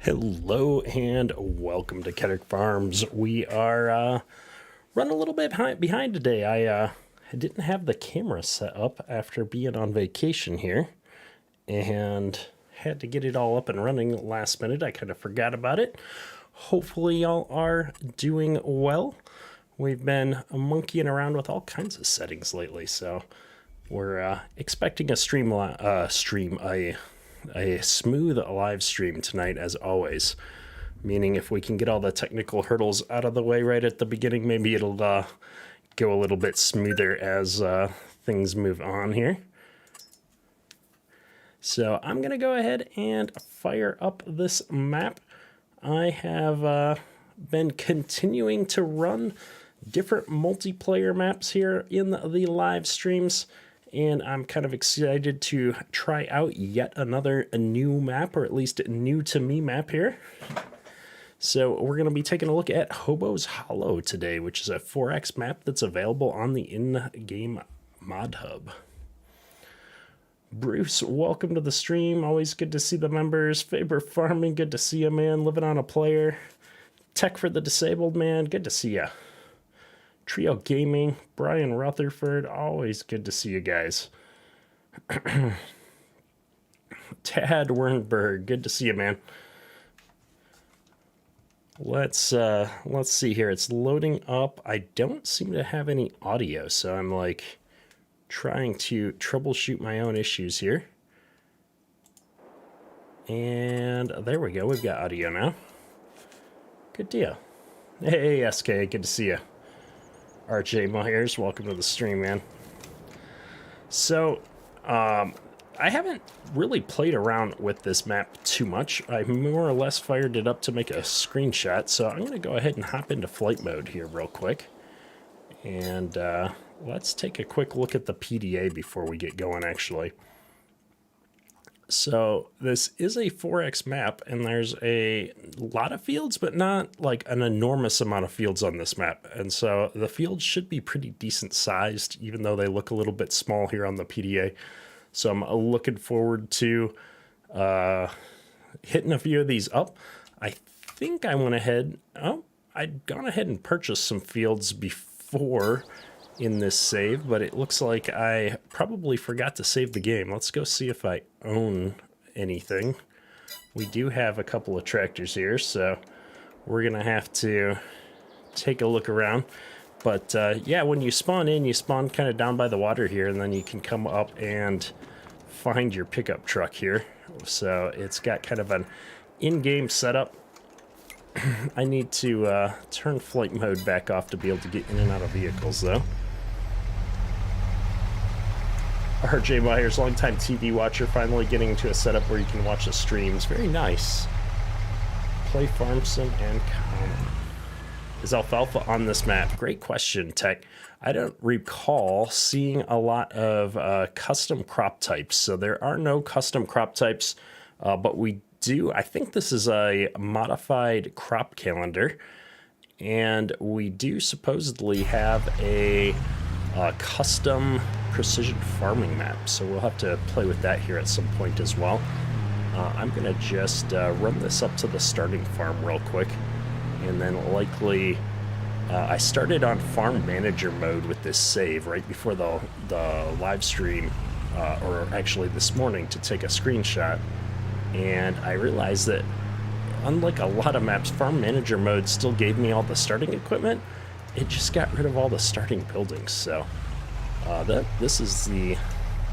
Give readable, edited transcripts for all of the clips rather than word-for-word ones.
Hello and welcome to Kedrick Farms. We are running a little bit behind today. I didn't have the camera set up after being on vacation here and had to get it all up and running last minute. I kind of forgot about it. Hopefully y'all are doing well. We've been monkeying around with all kinds of settings lately, so we're expecting a a smooth live stream tonight, as always. Meaning, if we can get all the technical hurdles out of the way right at the beginning, maybe it'll go a little bit smoother as things move on here. So I'm gonna go ahead and fire up this map. I have been continuing to run different multiplayer maps here in the live streams, and I'm kind of excited to try out yet another new map, or at least a new to me map here. So we're going to be taking a look at Hobo's Hollow today, which is a 4X map that's available on the in-game mod hub. Bruce, welcome to the stream. Always good to see the members. Faber Farming, good to see you, man. Living on a Player. Tech for the Disabled, man. Good to see ya. Trio Gaming, Brian Rutherford, always good to see you guys. Tad Wernberg, good to see you, man. Let's see here. It's loading up. I don't seem to have any audio, so I'm like trying to troubleshoot my own issues here. And there we go. We've got audio now. Good deal. Hey, SK, good to see you. RJ Myers, welcome to the stream, man. So, I haven't really played around with this map too much. I more or less fired it up to make a screenshot, so I'm going to go ahead and hop into flight mode here real quick. And let's take a quick look at the PDA before we get going, actually. So this is a 4X map, and there's a lot of fields, but not like an enormous amount of fields on this map. And so the fields should be pretty decent sized, even though they look a little bit small here on the PDA. So I'm looking forward to hitting a few of these up. I think I went ahead, I'd gone ahead and purchased some fields before in this save, but it looks like I probably forgot to save the game. Let's go see if I own anything. We do have a couple of tractors here, so we're gonna have to take a look around. But yeah, when you spawn in, you spawn kind of down by the water here, and then you can come up and find your pickup truck here. So it's got kind of an in-game setup. I need to turn flight mode back off to be able to get in and out of vehicles, though. RJ Myers, longtime TV watcher, finally getting into a setup where you can watch the streams. Very nice. Play Farm Sim and Common. Is alfalfa on this map? Great question, Tech. I don't recall seeing a lot of custom crop types. So there are no custom crop types, but we do. I think this is a modified crop calendar, and we do supposedly have a custom precision farming map, so we'll have to play with that here at some point as well. I'm gonna just run this up to the starting farm real quick, and then likely I started on farm manager mode with this save right before the live stream, or actually this morning, to take a screenshot, and I realized that unlike a lot of maps, farm manager mode still gave me all the starting equipment. It just got rid of all the starting buildings. So this is the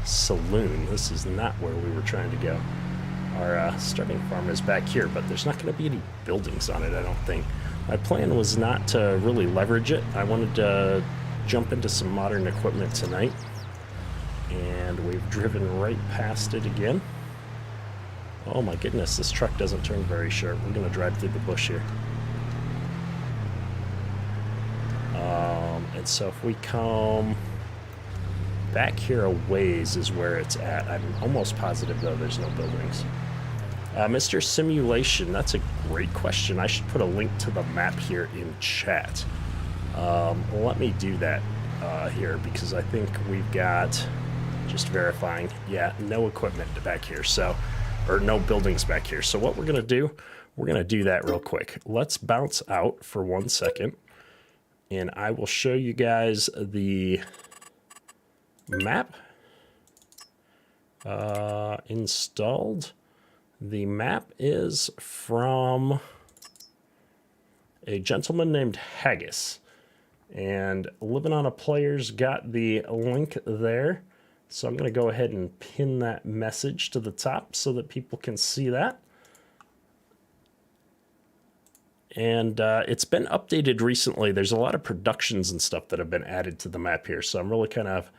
saloon. This is not where we were trying to go. Our starting farm is back here, but there's not going to be any buildings on it, I don't think. My plan was not to really leverage it. I wanted to jump into some modern equipment tonight, and we've driven right past it again. Oh my goodness, this truck doesn't turn very sharp. We're going to drive through the bush here. And so if we come back here a ways is where it's at. I'm almost positive, though, there's no buildings. Mr. Simulation, that's a great question. I should put a link to the map here in chat. Let me do that here, because I think we've got, just verifying, yeah, no equipment back here, so, or no buildings back here. So what we're going to do, we're going to do that real quick. Let's bounce out for 1 second, and I will show you guys the map installed. The map is from a gentleman named Haggis, and Living on a Player's got the link there. So I'm going to go ahead and pin that message to the top so that people can see that. And it's been updated recently. There's a lot of productions and stuff that have been added to the map here. So I'm really kind of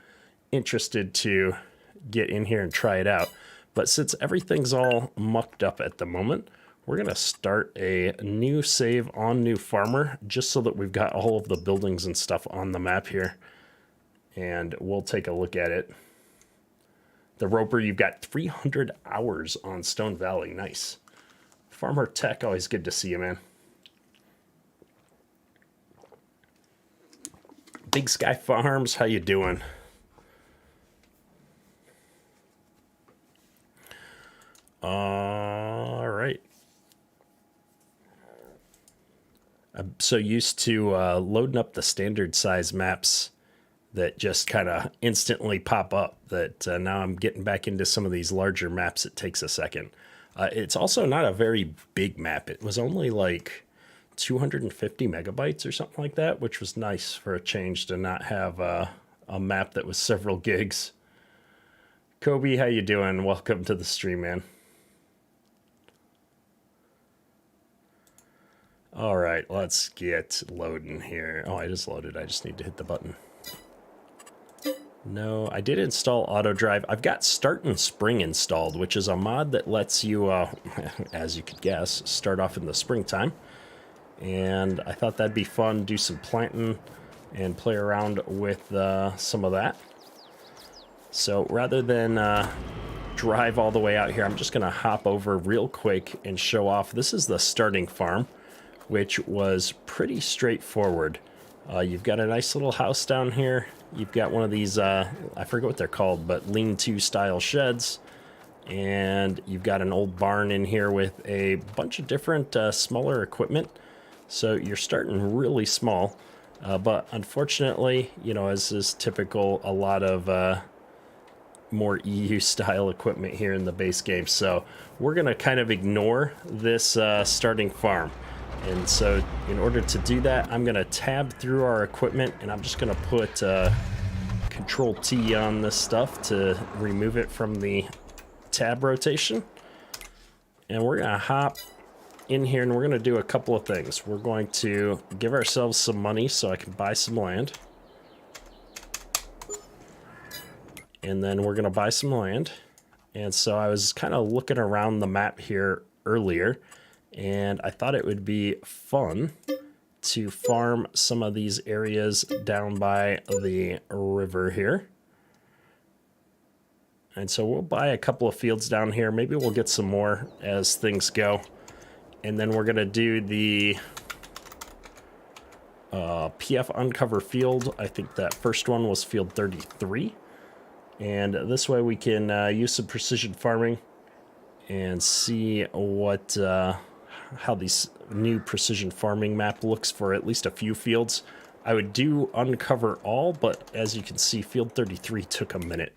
interested to get in here and try it out. But since everything's all mucked up at the moment, we're going to start a new save on New Farmer, just so that we've got all of the buildings and stuff on the map here. And we'll take a look at it. The Roper, you've got 300 hours on Stone Valley. Nice. Farmer Tech, always good to see you, man. Big Sky Farms, how you doing? All right. I'm so used to loading up the standard size maps that just kind of instantly pop up that now I'm getting back into some of these larger maps. It takes a second. It's also not a very big map. It was only like 250 megabytes or something like that, which was nice for a change to not have a map that was several gigs. Kobe, how you doing? Welcome to the stream, man. All right, let's get loading here. Oh, I just loaded. I just need to hit the button. No, I did install auto drive. I've got Start in Spring installed, which is a mod that lets you, as you could guess, start off in the springtime. And I thought that'd be fun, do some planting and play around with some of that. So rather than drive all the way out here, I'm just going to hop over real quick and show off. This is the starting farm, which was pretty straightforward. You've got a nice little house down here. You've got one of these, I forget what they're called, but lean-to style sheds. And you've got an old barn in here with a bunch of different smaller equipment. So you're starting really small. But unfortunately, you know, as is typical, a lot of more EU style equipment here in the base game. So we're going to kind of ignore this starting farm. And so in order to do that, I'm going to tab through our equipment, and I'm just going to put Control T on this stuff to remove it from the tab rotation. And we're going to hop in here, and we're going to do a couple of things. We're going to give ourselves some money so I can buy some land. And then we're going to buy some land. And so I was kind of looking around the map here earlier, and I thought it would be fun to farm some of these areas down by the river here. And so we'll buy a couple of fields down here. Maybe we'll get some more as things go. And then we're going to do the PF Uncover Field. I think that first one was Field 33. And this way we can use some precision farming and see what how these new precision farming map looks for at least a few fields. I would do Uncover All, but as you can see, Field 33 took a minute.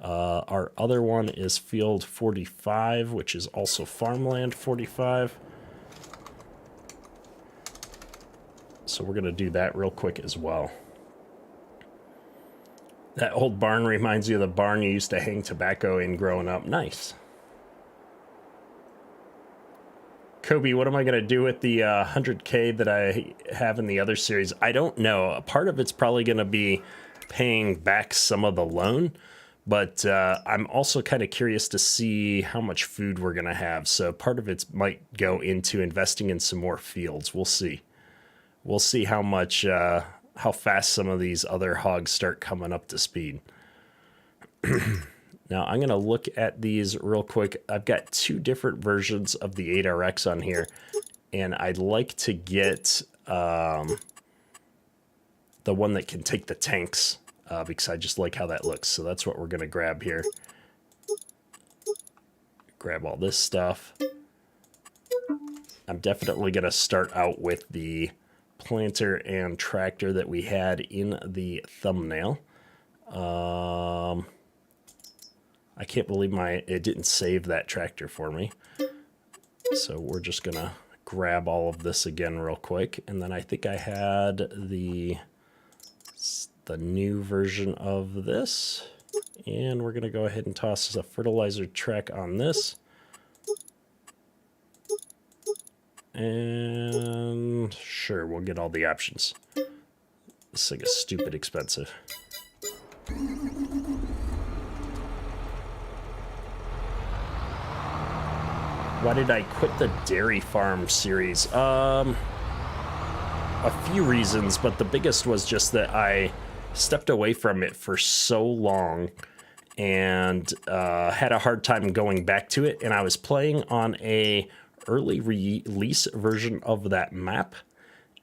Our other one is Field 45, which is also Farmland 45. So we're going to do that real quick as well. That old barn reminds you of the barn you used to hang tobacco in growing up. Nice. Kobe, what am I going to do with the 100K that I have in the other series? I don't know. A part of it's probably going to be paying back some of the loan, but I'm also kind of curious to see how much food we're going to have. So part of it might go into investing in some more fields. We'll see. We'll see how much, how fast some of these other hogs start coming up to speed. Now, I'm going to look at these real quick. I've got two different versions of the 8RX on here, and I'd like to get the one that can take the tanks because I just like how that looks. So that's what we're going to grab here. Grab all this stuff. I'm definitely going to start out with the planter and tractor that we had in the thumbnail. I can't believe it didn't save that tractor for me. So we're just going to grab all of this again real quick. And then I think I had the new version of this. And we're going to go ahead and toss a fertilizer track on this. And sure, we'll get all the options. This thing is stupid expensive. Why did I quit the dairy farm series? A few reasons, but the biggest was just that I stepped away from it for so long and had a hard time going back to it. And I was playing on a early release version of that map.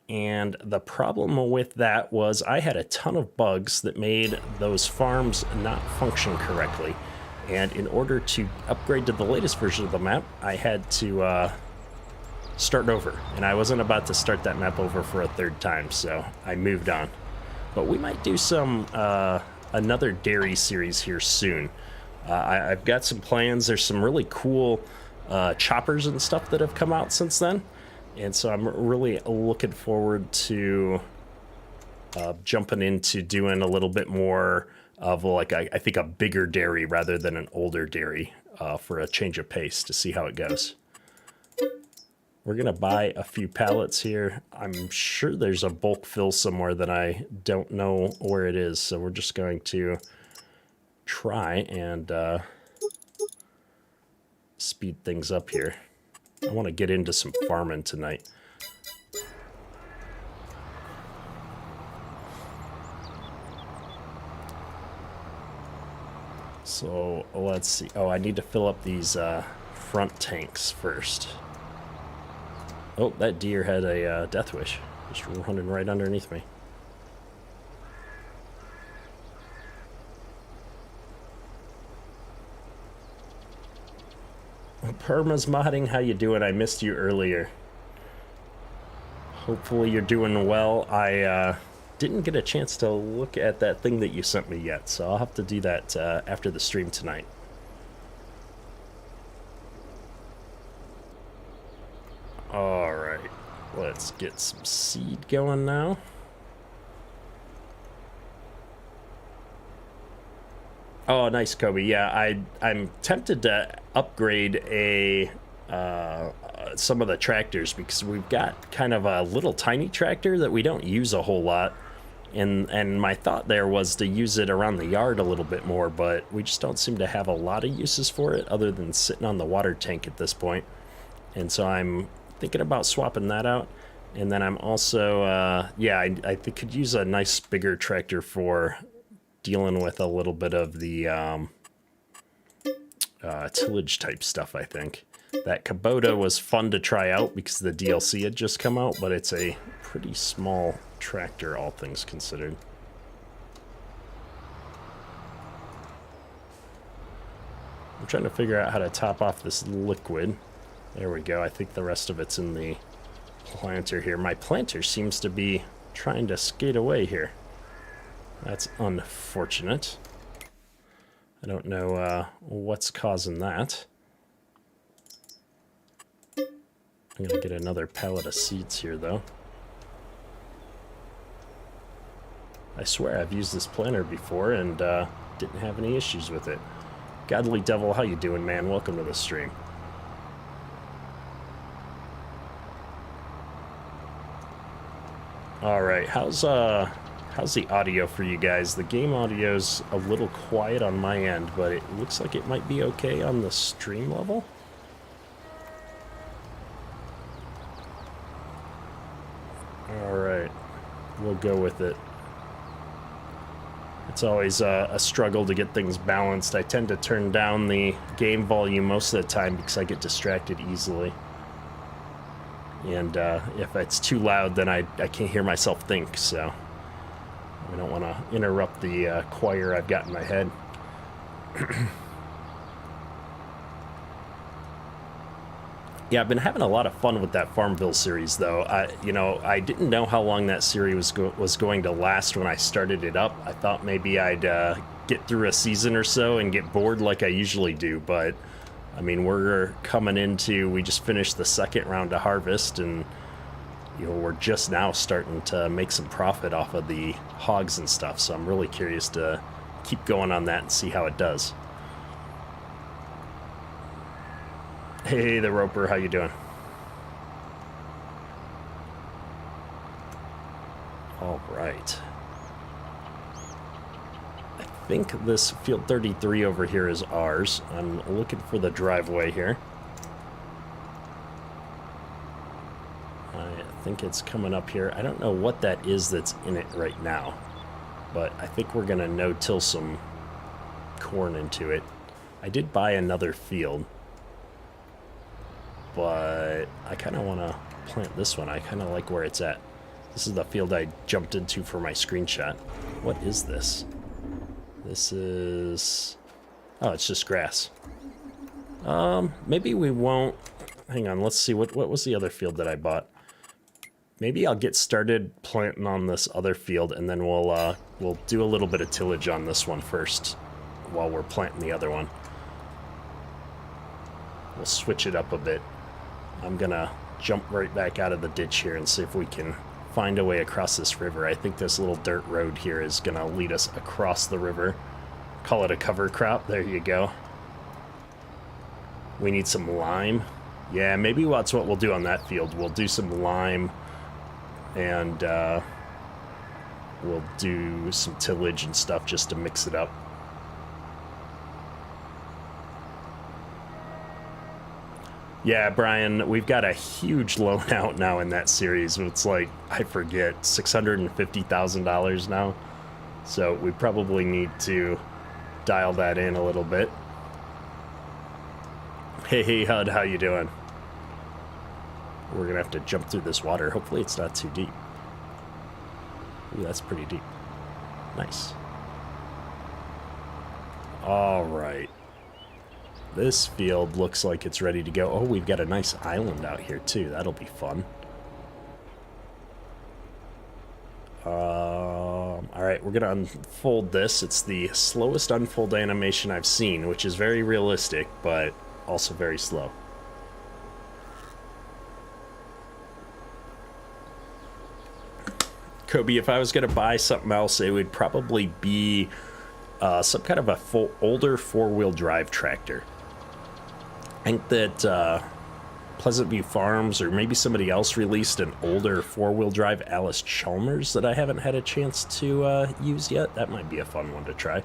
And the problem with that was I had a ton of bugs that made those farms not function correctly. And in order to upgrade to the latest version of the map, I had to start over. And I wasn't about to start that map over for a third time, so I moved on. But we might do some another dairy series here soon. I've got some plans. There's some really cool choppers and stuff that have come out since then. And so I'm really looking forward to jumping into doing a little bit more of like, I think a bigger dairy rather than an older dairy for a change of pace to see how it goes. We're going to buy a few pallets here. I'm sure there's a bulk fill somewhere that I don't know where it is. So we're just going to try and speed things up here. I want to get into some farming tonight. So let's see. Oh, I need to fill up these front tanks first. Oh, that deer had a death wish. Just running right underneath me. Perma's modding, how you doing? I missed you earlier. Hopefully you're doing well. I didn't get a chance to look at that thing that you sent me yet, so I'll have to do that after the stream tonight. Alright, let's get some seed going now. Oh, nice, Kobe. Yeah, I'm tempted to upgrade some of the tractors because we've got kind of a little tiny tractor that we don't use a whole lot. And my thought there was to use it around the yard a little bit more, but we just don't seem to have a lot of uses for it other than sitting on the water tank at this point. And so I'm thinking about swapping that out. And then I'm also, I could use a nice bigger tractor for dealing with a little bit of the tillage type stuff, I think. That Kubota was fun to try out because the DLC had just come out, but it's a pretty small tractor, all things considered. I'm trying to figure out how to top off this liquid. There we go. I think the rest of it's in the planter here. My planter seems to be trying to skate away here. That's unfortunate. I don't know what's causing that. I'm going to get another pallet of seeds here, though. I swear I've used this planter before and didn't have any issues with it. Godly Devil, how you doing, man? Welcome to the stream. All right, how's the audio for you guys? The game audio's a little quiet on my end, but it looks like it might be okay on the stream level. All right, we'll go with it. It's always a struggle to get things balanced. I tend to turn down the game volume most of the time because I get distracted easily. And if it's too loud, then I can't hear myself think, so I don't want to interrupt the choir I've got in my head. Yeah, I've been having a lot of fun with that Farmville series, though. I didn't know how long that series was going to last when I started it up. I thought maybe I'd get through a season or so and get bored like I usually do, but I mean, we just finished the second round of harvest, and we're just now starting to make some profit off of the hogs and stuff. So I'm really curious to keep going on that and see how it does. Hey, the Roper, how you doing? All right. I think this field 33 over here is ours. I'm looking for the driveway here. I think it's coming up here. I don't know what that is that's in it right now, but I think we're going to no-till some corn into it. I did buy another field, but I kind of want to plant this one. I kind of like where it's at. This is the field I jumped into for my screenshot. What is this? This is... Oh, it's just grass. Maybe we won't... Hang on, let's see. What was the other field that I bought? Maybe I'll get started planting on this other field, and then we'll do a little bit of tillage on this one first while we're planting the other one. We'll switch it up a bit. I'm gonna jump right back out of the ditch here and see if we can find a way across this river. I think this little dirt road here is gonna lead us across the river. Call it a cover crop. There you go. We need some lime. Yeah, maybe that's what we'll do on that field. We'll do some lime, and we'll do some tillage and stuff just to mix it up. Yeah, Brian, we've got a huge loan out now in that series. It's like, I forget, $650,000 now. So we probably need to dial that in a little bit. Hey, Hud, how you doing? We're gonna have to jump through this water. Hopefully it's not too deep. Ooh, that's pretty deep. Nice. All right. This field looks like it's ready to go. Oh, we've got a nice island out here, too. That'll be fun. All right, we're going to unfold this. It's the slowest unfold animation I've seen, which is very realistic, but also very slow. Kobe, if I was going to buy something else, it would probably be some kind of older four-wheel drive tractor. I think that Pleasant View Farms or maybe somebody else released an older four-wheel drive Alice Chalmers that I haven't had a chance to use yet. That might be a fun one to try.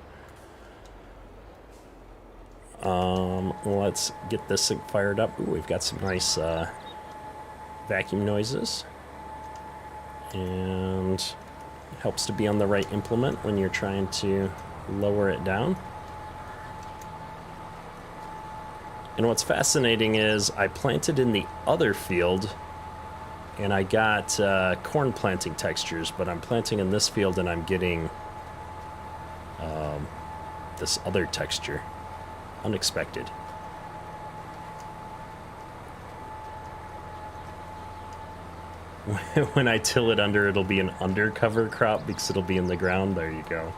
Let's get this thing fired up. Ooh, we've got some nice vacuum noises. And it helps to be on the right implement when you're trying to lower it down. And what's fascinating is I planted in the other field and I got corn planting textures, but I'm planting in this field and I'm getting this other texture. Unexpected. When I till it under, it'll be an undercover crop because it'll be in the ground. There you go.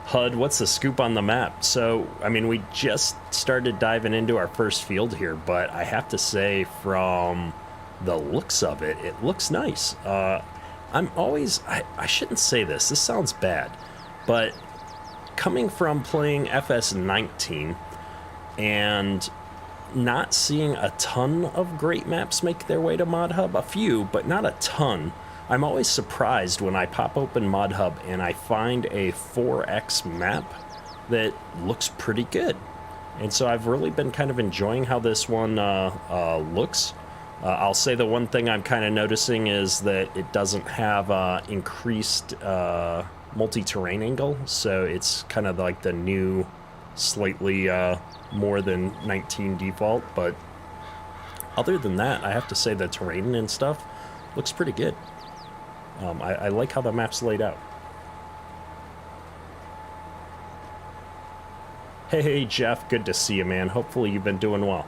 HUD, what's the scoop on the map? So, I mean, we just started diving into our first field here, but I have to say from the looks of it, it looks nice. I shouldn't say this. This sounds bad, but coming from playing FS19 and not seeing a ton of great maps make their way to Mod Hub, a few, but not a ton. I'm always surprised when I pop open Mod Hub and I find a 4X map that looks pretty good. And so I've really been kind of enjoying how this one looks. I'll say the one thing I'm kind of noticing is that it doesn't have increased multi-terrain angle, so it's kind of like the new slightly more than 19 default, but other than that, I have to say the terrain and stuff looks pretty good. I like how the map's laid out. Hey, Jeff, good to see you, man. Hopefully you've been doing well.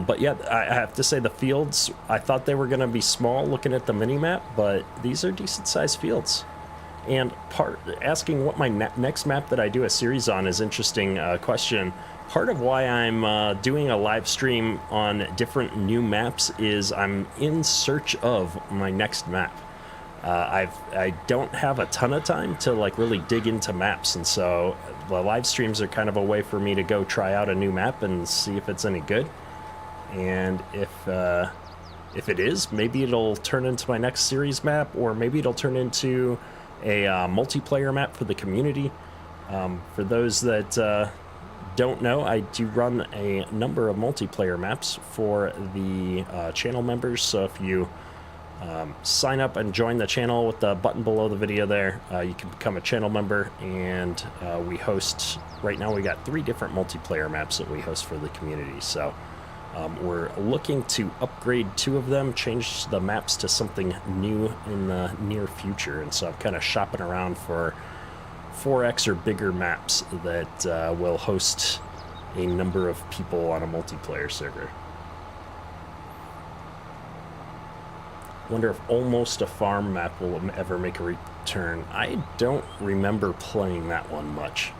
But yeah, I have to say the fields, I thought they were going to be small looking at the mini map, but these are decent sized fields. And asking what my next map that I do a series on is interesting question. Part of why I'm doing a live stream on different new maps is I'm in search of my next map. I don't have a ton of time to like really dig into maps, and so the live streams are kind of a way for me to go try out a new map and see if it's any good. And if it is, maybe it'll turn into my next series map, or maybe it'll turn into a multiplayer map for the community. For those that don't know, I do run a number of multiplayer maps for the channel members, so if you sign up and join the channel with the button below the video there, you can become a channel member, and we host, right now we got 3 different multiplayer maps that we host for the community. So we're looking to upgrade 2 of them, change the maps to something new in the near future, and so I'm kind of shopping around for 4X or bigger maps that will host a number of people on a multiplayer server. Wonder if Almost a Farm map will ever make a return. I don't remember playing that one much.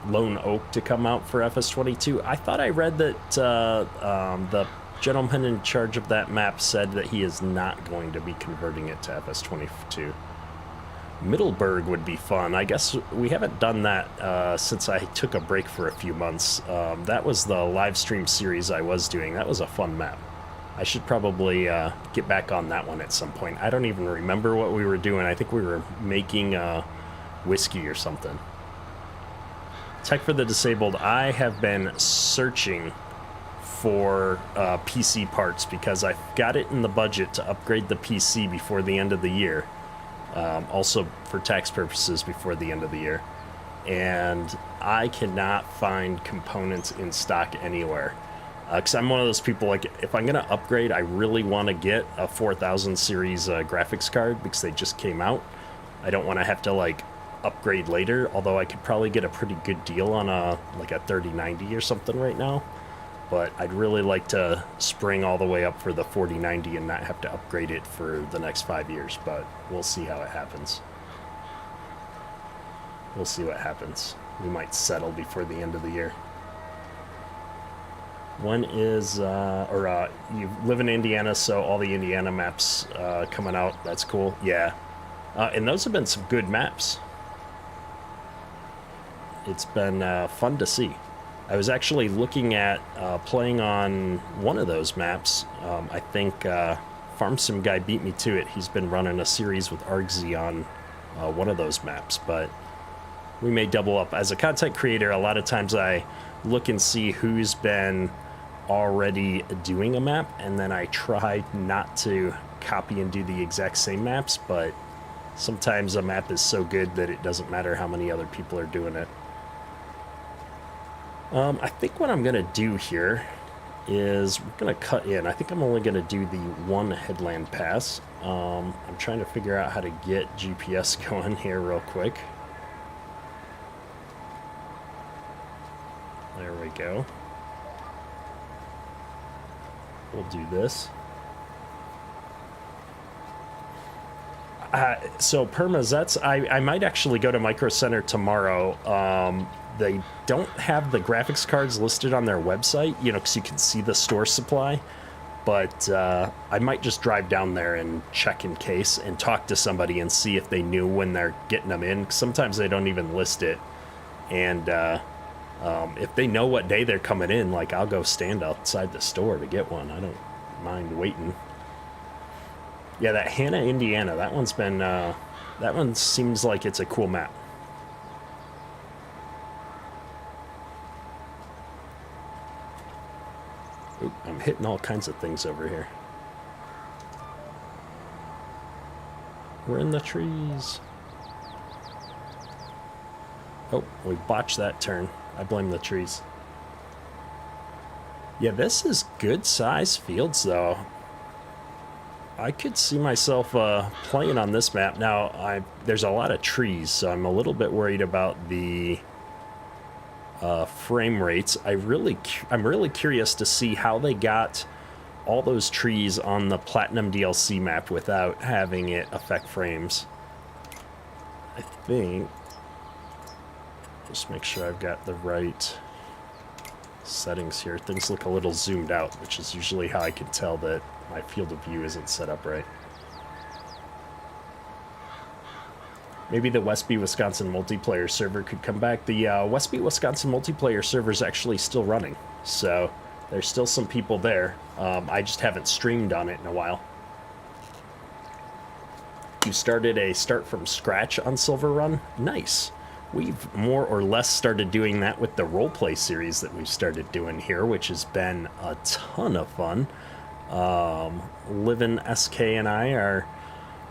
Lone Oak to come out for FS22. I thought I read that the gentleman in charge of that map said that he is not going to be converting it to FS22. Middleburg would be fun. I guess we haven't done that since I took a break for a few months. That was the live stream series I was doing. That was a fun map. I should probably get back on that one at some point. I don't even remember what we were doing. I think we were making whiskey or something. Tech for the Disabled. I have been searching for PC parts because I've got it in the budget to upgrade the PC before the end of the year. Also for tax purposes before the end of the year. And I cannot find components in stock anywhere. Because I'm one of those people, like, if I'm going to upgrade, I really want to get a 4000 series graphics card because they just came out. I don't want to have to, like, upgrade later, although I could probably get a pretty good deal on a 3090 or something right now. But I'd really like to spring all the way up for the 4090 and not have to upgrade it for the next 5 years, but we'll see how it happens. We'll see what happens. We might settle before the end of the year. One is, you live in Indiana, so all the Indiana maps coming out. That's cool. Yeah. And those have been some good maps. It's been fun to see. I was actually looking at playing on one of those maps. I think FarmSim guy beat me to it. He's been running a series with Argsy on one of those maps, but we may double up. As a content creator, a lot of times I look and see who's been already doing a map, and then I try not to copy and do the exact same maps, but sometimes a map is so good that it doesn't matter how many other people are doing it. I think what I'm going to do here is we're going to cut in. I think I'm only going to do the one headland pass. I'm trying to figure out how to get GPS going here real quick. There we go. We'll do this. So permazets, I might actually go to Micro Center tomorrow. They don't have the graphics cards listed on their website, you know, because you can see the store supply. But I might just drive down there and check in case and talk to somebody and see if they knew when they're getting them in. Sometimes they don't even list it. And if they know what day they're coming in, like, I'll go stand outside the store to get one. I don't mind waiting. Yeah, that Hannah, Indiana, that one's been, that one seems like it's a cool map. Oop, I'm hitting all kinds of things over here. We're in the trees. Oh, we botched that turn. I blame the trees. Yeah, this is good size fields, though. I could see myself playing on this map. Now, there's a lot of trees, so I'm a little bit worried about the frame rates. I'm really curious to see how they got all those trees on the Platinum DLC map without having it affect frames. I think, just make sure I've got the right settings here. Things look a little zoomed out, which is usually how I can tell that my field of view isn't set up right. Maybe the Westby, Wisconsin multiplayer server could come back. The Westby, Wisconsin multiplayer server is actually still running, so there's still some people there. I just haven't streamed on it in a while. You started a start from scratch on Silver Run? Nice. We've more or less started doing that with the roleplay series that we've started doing here, which has been a ton of fun. Livin' SK and I are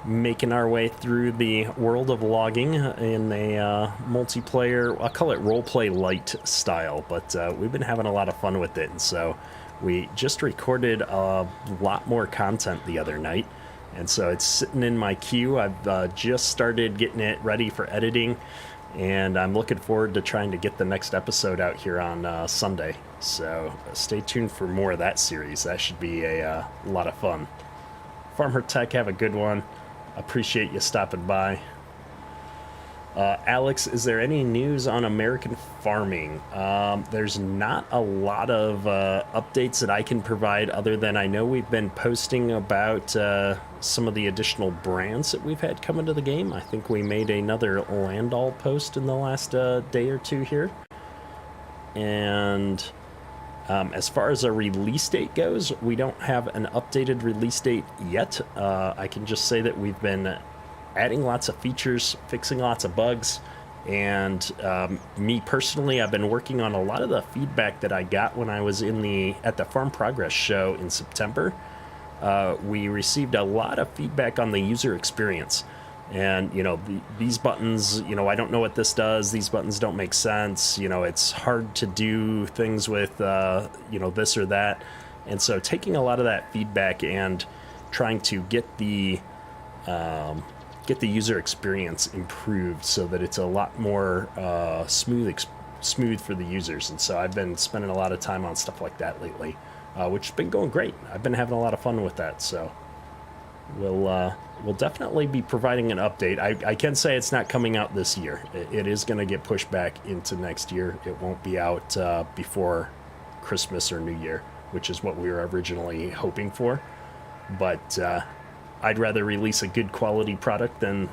making our way through the world of logging in a multiplayer, I'll call it roleplay light style, but we've been having a lot of fun with it, and so we just recorded a lot more content the other night, and so it's sitting in my queue. I've just started getting it ready for editing, and I'm looking forward to trying to get the next episode out here on Sunday, so stay tuned for more of that series. That should be a lot of fun. Farmer Tech, have a good one. Appreciate you stopping by. Alex, is there any news on American farming? There's not a lot of updates that I can provide, other than I know we've been posting about some of the additional brands that we've had come into the game. I think we made another Landall post in the last day or two here. And as far as a release date goes, we don't have an updated release date yet. I can just say that we've been adding lots of features, fixing lots of bugs, and me personally, I've been working on a lot of the feedback that I got when I was at the Farm Progress show in September. We received a lot of feedback on the user experience. And, these buttons, I don't know what this does. These buttons don't make sense. It's hard to do things with, this or that. And so taking a lot of that feedback and trying to get the user experience improved so that it's a lot more smooth for the users. And so I've been spending a lot of time on stuff like that lately, which has been going great. I've been having a lot of fun with that. So we'll definitely be providing an update. I can say it's not coming out this year. It is going to get pushed back into next year. It won't be out before Christmas or New Year, which is what we were originally hoping for. But I'd rather release a good quality product than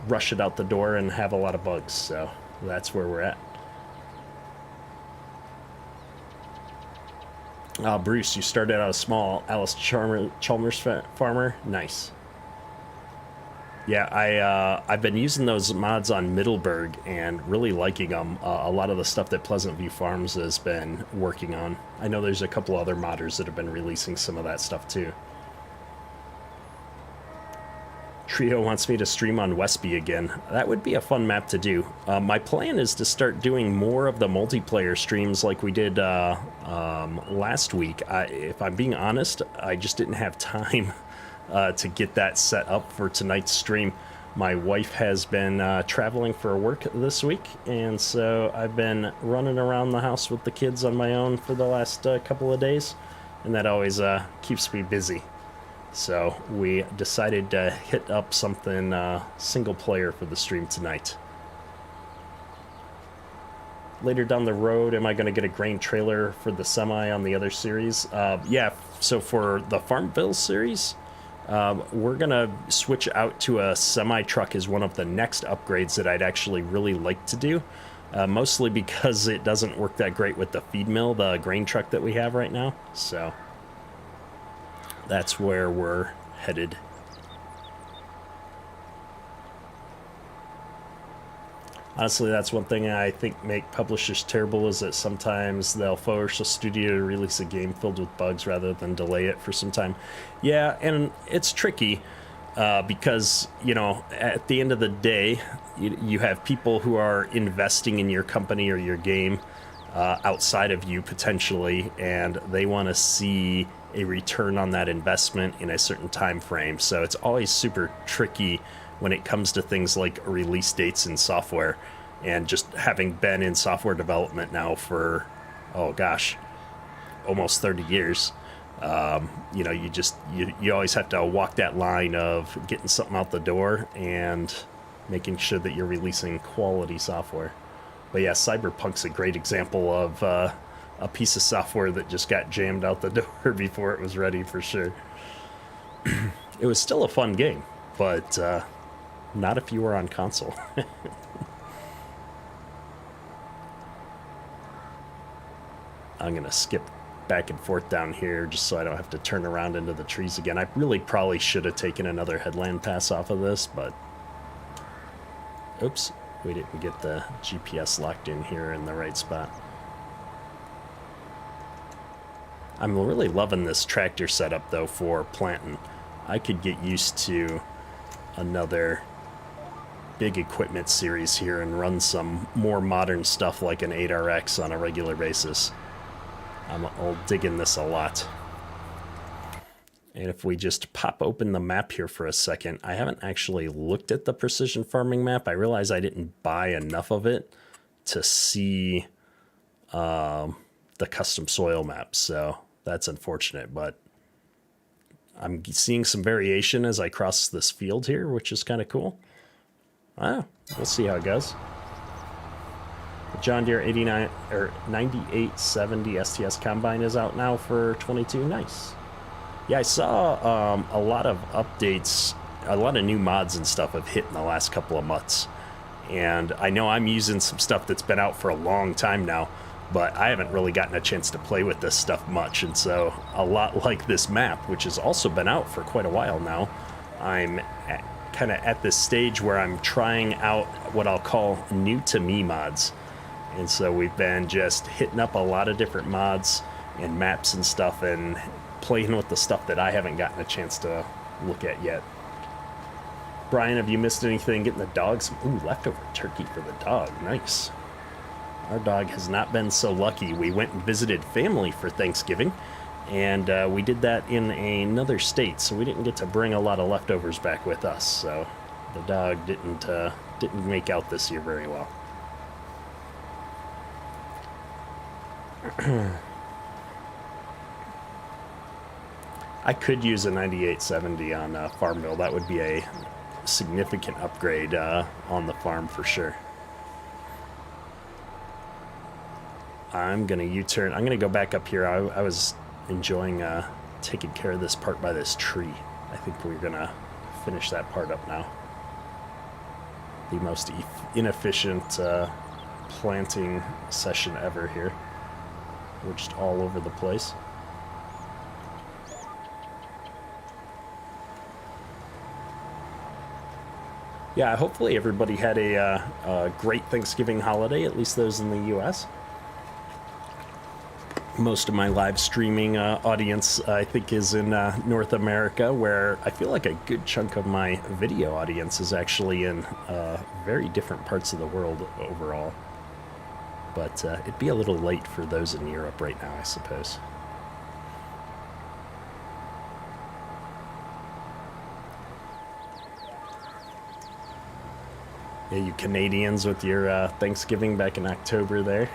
rush it out the door and have a lot of bugs. So that's where we're at. Bruce, you started out a small Alice Chalmers farmer. Nice. Yeah, I've been using those mods on Middleburg and really liking them. A lot of the stuff that Pleasant View Farms has been working on. I know there's a couple other modders that have been releasing some of that stuff too. Trio wants me to stream on Westby again. That would be a fun map to do. My plan is to start doing more of the multiplayer streams like we did last week. If I'm being honest, I just didn't have time to get that set up for tonight's stream. My wife has been traveling for work this week, and so I've been running around the house with the kids on my own for the last couple of days, and that always keeps me busy. So we decided to hit up something single player for the stream tonight. Later down the road, am I going to get a grain trailer for the semi on the other series? Yeah, so for the Farmville series, we're going to switch out to a semi-truck as one of the next upgrades that I'd actually really like to do. Mostly because it doesn't work that great with the feed mill, the grain truck that we have right now. So that's where we're headed. Honestly, that's one thing I think make publishers terrible, is that sometimes they'll force a studio to release a game filled with bugs rather than delay it for some time. Yeah, and it's tricky because, at the end of the day, you have people who are investing in your company or your game outside of you potentially, and they want to see a return on that investment in a certain time frame. So it's always super tricky when it comes to things like release dates in software. And just having been in software development now for, oh gosh, almost 30 years, you know, you always have to walk that line of getting something out the door and making sure that you're releasing quality software. But yeah, Cyberpunk's a great example of a piece of software that just got jammed out the door before it was ready, for sure. It was still a fun game, but not if you were on console. I'm going to skip back and forth down here just so I don't have to turn around into the trees again. I really probably should have taken another headland pass off of this, but oops, we didn't get the GPS locked in here in the right spot. I'm really loving this tractor setup though for planting. I could get used to another big equipment series here and run some more modern stuff like an 8RX on a regular basis. I'm digging this a lot. And if we just pop open the map here for a second, I haven't actually looked at the precision farming map. I realize I didn't buy enough of it to see the custom soil map, so that's unfortunate, but I'm seeing some variation as I cross this field here, which is kind of cool. We'll see how it goes. The John Deere 89 or 9870 STS combine is out now for 22. Nice. Yeah, I saw a lot of updates, a lot of new mods and stuff have hit in the last couple of months. And I know I'm using some stuff that's been out for a long time now, but I haven't really gotten a chance to play with this stuff much. And so a lot like this map, which has also been out for quite a while now, I'm kind of at this stage where I'm trying out what I'll call new to me mods. And so we've been just hitting up a lot of different mods and maps and stuff and playing with the stuff that I haven't gotten a chance to look at yet. Brian, have you missed anything? Getting the dogs? Ooh, leftover turkey for the dog. Nice. Our dog has not been so lucky. We went and visited family for Thanksgiving, and we did that in another state, so we didn't get to bring a lot of leftovers back with us. So the dog didn't make out this year very well. I could use a 9870 on Farmville. That would be a significant upgrade on the farm for sure. I'm going to U-turn. I'm going to go back up here. I was enjoying taking care of this part by this tree. I think we're going to finish that part up now. The most inefficient planting session ever here. We're just all over the place. Yeah, hopefully everybody had a great Thanksgiving holiday, at least those in the U.S. Most of my live streaming audience, I think, is in North America, where I feel like a good chunk of my video audience is actually in very different parts of the world overall. But it'd be a little late for those in Europe right now, I suppose. Yeah, you Canadians with your Thanksgiving back in October there.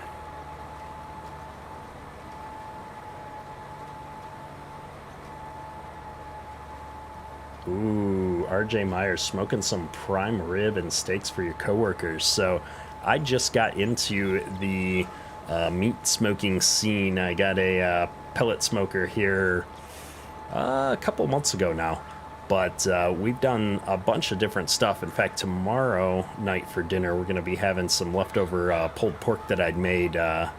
Ooh, RJ Myers smoking some prime rib and steaks for your coworkers. So I just got into the meat smoking scene. I got a pellet smoker here a couple months ago now. But we've done a bunch of different stuff. In fact, tomorrow night for dinner, we're going to be having some leftover pulled pork that I'd made, well,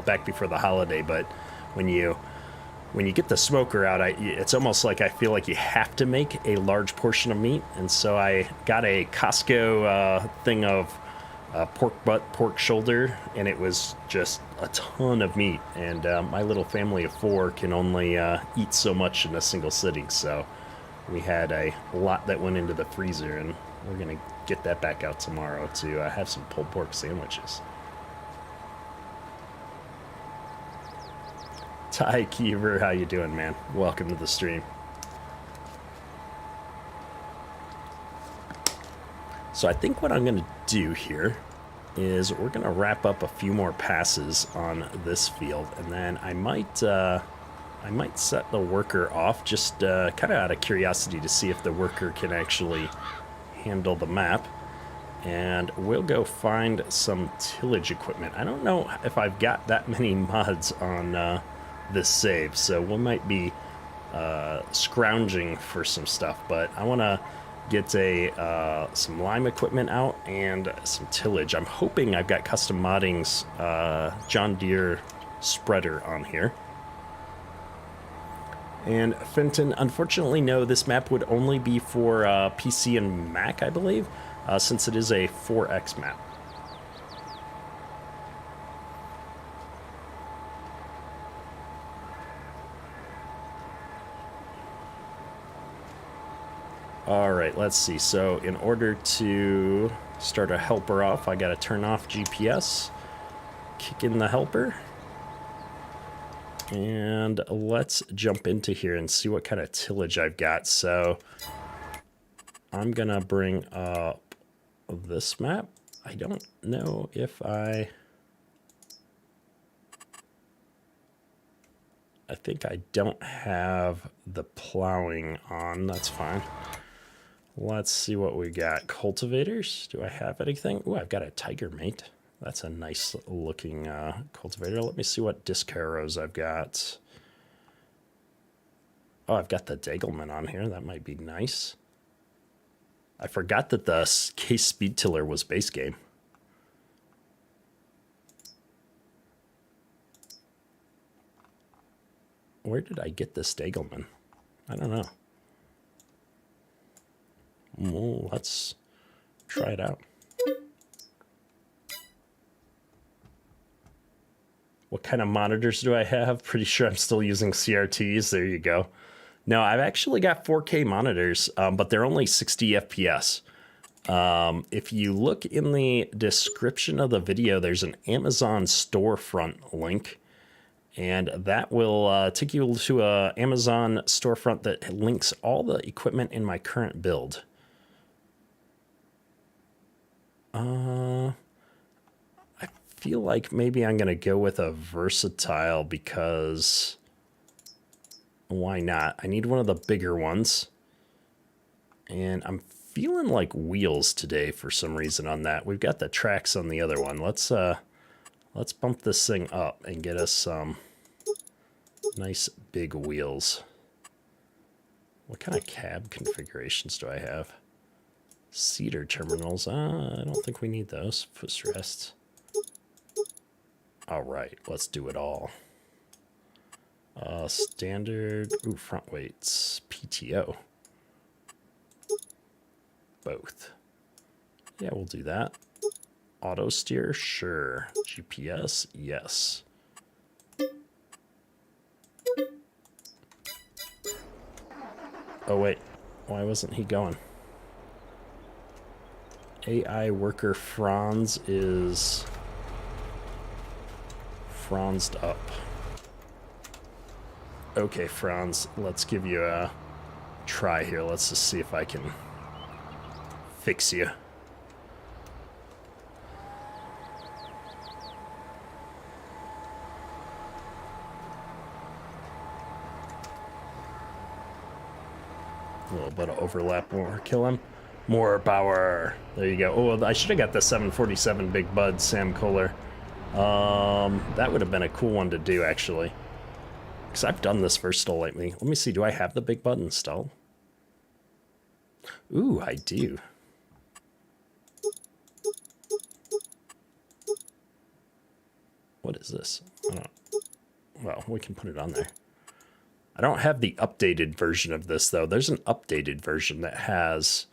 back before the holiday. But when you get the smoker out, it's almost like I feel like you have to make a large portion of meat. And so I got a Costco thing of pork butt, pork shoulder, and it was just a ton of meat. And my little family of four can only eat so much in a single sitting. So we had a lot that went into the freezer, and we're going to get that back out tomorrow to have some pulled pork sandwiches. Ty Kiever, how you doing, man? Welcome to the stream. So I think what I'm going to do here is we're going to wrap up a few more passes on this field, and then I might set the worker off just kind of out of curiosity to see if the worker can actually handle the map. And we'll go find some tillage equipment. I don't know if I've got that many mods on this save, so we might be scrounging for some stuff, but I want to get some lime equipment out and some tillage. I'm hoping I've got custom modding's John Deere spreader on here. And Fenton, unfortunately, no, this map would only be for PC and Mac, I believe, since it is a 4X map. All right, let's see. So in order to start a helper off, I got to turn off GPS, kick in the helper, and let's jump into here and see what kind of tillage I've got. So I'm going to bring up this map. I don't know if I think I don't have the plowing on. That's fine. Let's see what we got. Cultivators. Do I have anything? Oh, I've got a tiger mate. That's a nice looking cultivator. Let me see what disc harrows I've got. Oh, I've got the Dagelman on here. That might be nice. I forgot that the case speed tiller was base game. Where did I get this Dagelman? I don't know. Well, let's try it out. What kind of monitors do I have? Pretty sure I'm still using CRTs. There you go. No, I've actually got 4K monitors, but they're only 60 FPS. If you look in the description of the video, there's an Amazon storefront link. And that will take you to an Amazon storefront that links all the equipment in my current build. I feel like maybe I'm going to go with a versatile because why not? I need one of the bigger ones. And I'm feeling like wheels today for some reason on that. We've got the tracks on the other one. Let's bump this thing up and get us some nice big wheels. What kind of cab configurations do I have? Cedar terminals. I don't think we need those. Footrests. All right, let's do it all. Standard. Ooh, front weights. PTO. Both. Yeah, we'll do that. Auto steer, sure. GPS, yes. Oh wait, why wasn't he going? AI worker Franz is Franzed up. Okay, Franz, let's give you a try here. Let's just see if I can fix you. A little bit of overlap more. Kill him. More power. There you go. Oh, I should have got the 747 Big Bud Sam Kohler. That would have been a cool one to do, actually. Because I've done this versatile lately. Let me see. Do I have the Big Bud installed? Ooh, I do. What is this? I don't know. Well, we can put it on there. I don't have the updated version of this, though. There's an updated version that has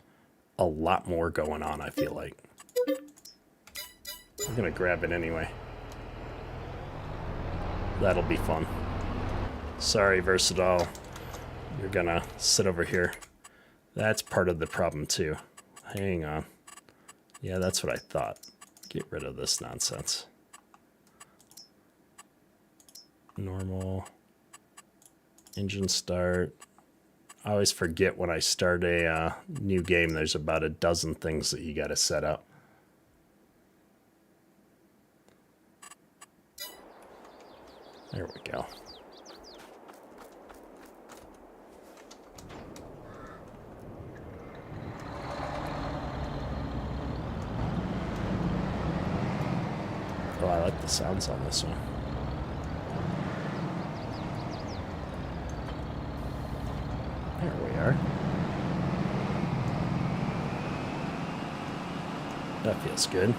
a lot more going on, I feel like. I'm going to grab it anyway. That'll be fun. Sorry, Versatile. You're going to sit over here. That's part of the problem, too. Hang on. Yeah, that's what I thought. Get rid of this nonsense. Normal. Engine start. I always forget when I start a new game, there's about a dozen things that you got to set up. There we go. Oh, I like the sounds on this one. There we are. That feels good.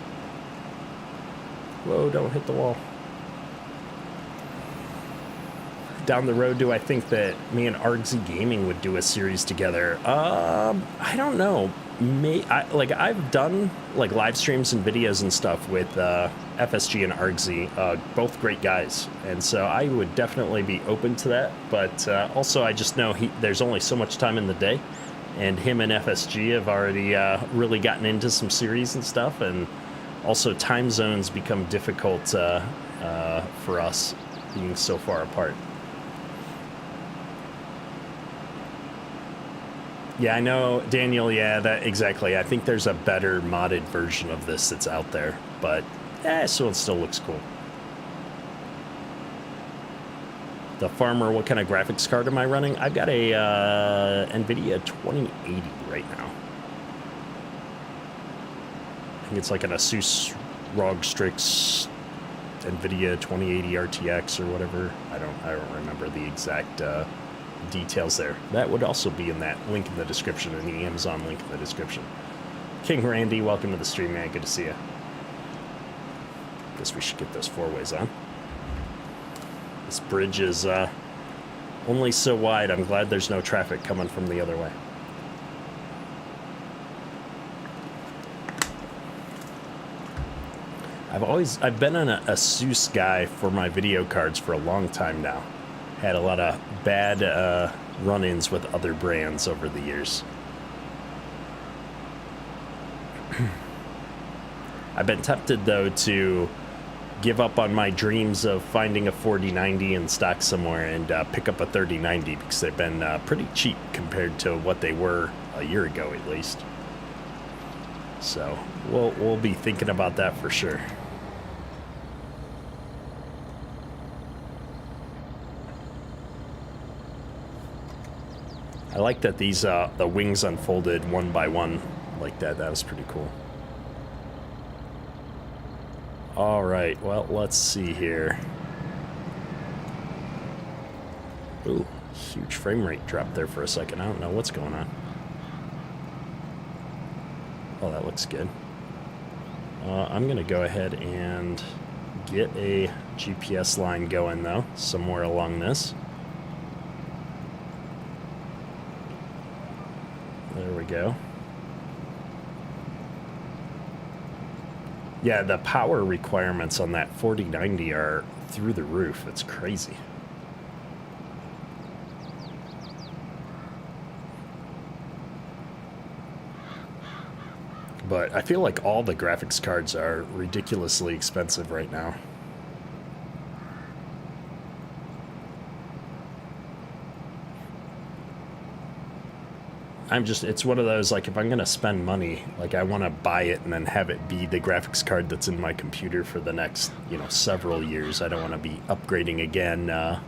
Whoa, don't hit the wall. Down the road, do I think that me and Argsy Gaming would do a series together? I don't know. I've done like live streams and videos and stuff with FSG and Argsy, both great guys, and so I would definitely be open to that. But also, I just know there's only so much time in the day, and him and FSG have already really gotten into some series and stuff, and also time zones become difficult for us being so far apart. Yeah, I know, Daniel, yeah, that exactly. I think there's a better modded version of this that's out there, but so it still looks cool. The farmer, what kind of graphics card am I running? I've got a NVIDIA 2080 right now. I think it's like an Asus ROG Strix NVIDIA 2080 RTX or whatever. I don't remember the exact details there. That would also be in that link in the description, in the Amazon link in the description. King Randy, welcome to the stream, man. Good to see you. Guess we should get those four-ways on. This bridge is only so wide. I'm glad there's no traffic coming from the other way. I've been an Asus guy for my video cards for a long time now. Had a lot of bad run-ins with other brands over the years. I've been tempted, though, to give up on my dreams of finding a 4090 in stock somewhere and pick up a 3090 because they've been pretty cheap compared to what they were a year ago, at least. So we'll be thinking about that for sure. I like that these the wings unfolded one by one like that. That was pretty cool. All right, well, let's see here. Ooh, huge frame rate drop there for a second. I don't know what's going on. Oh, that looks good. I'm gonna go ahead and get a GPS line going, though, somewhere along this. There we go. Yeah, the power requirements on that 4090 are through the roof. It's crazy. But I feel like all the graphics cards are ridiculously expensive right now. It's one of those, like, if I'm going to spend money, like, I want to buy it and then have it be the graphics card that's in my computer for the next, several years. I don't want to be upgrading again a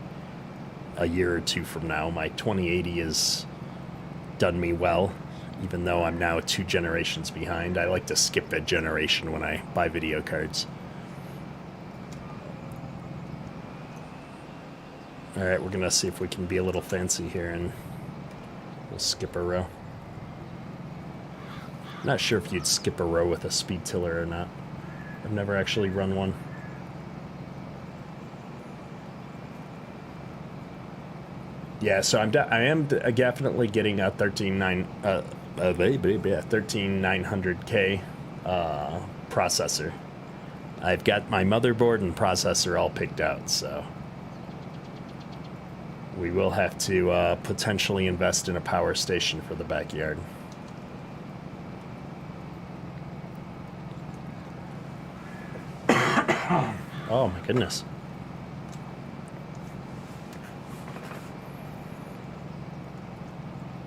year or two from now. My 2080 has done me well, even though I'm now 2 generations behind. I like to skip a generation when I buy video cards. All right, we're going to see if we can be a little fancy here and we'll skip a row. Not sure if you'd skip a row with a speed tiller or not. I've never actually run one. Yeah, so I am definitely getting a 13900K processor. I've got my motherboard and processor all picked out, so we will have to potentially invest in a power station for the backyard. Oh my goodness.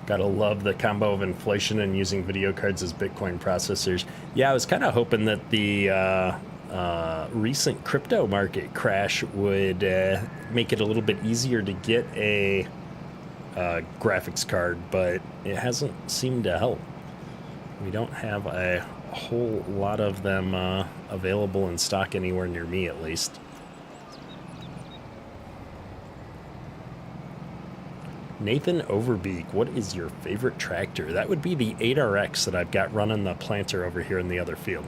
Gotta love the combo of inflation and using video cards as Bitcoin processors. Yeah, I was kind of hoping that the recent crypto market crash would make it a little bit easier to get a graphics card, but it hasn't seemed to help. We don't have a whole lot of them available in stock anywhere near me, at least. Nathan Overbeek, what is your favorite tractor? That would be the 8RX that I've got running the planter over here in the other field.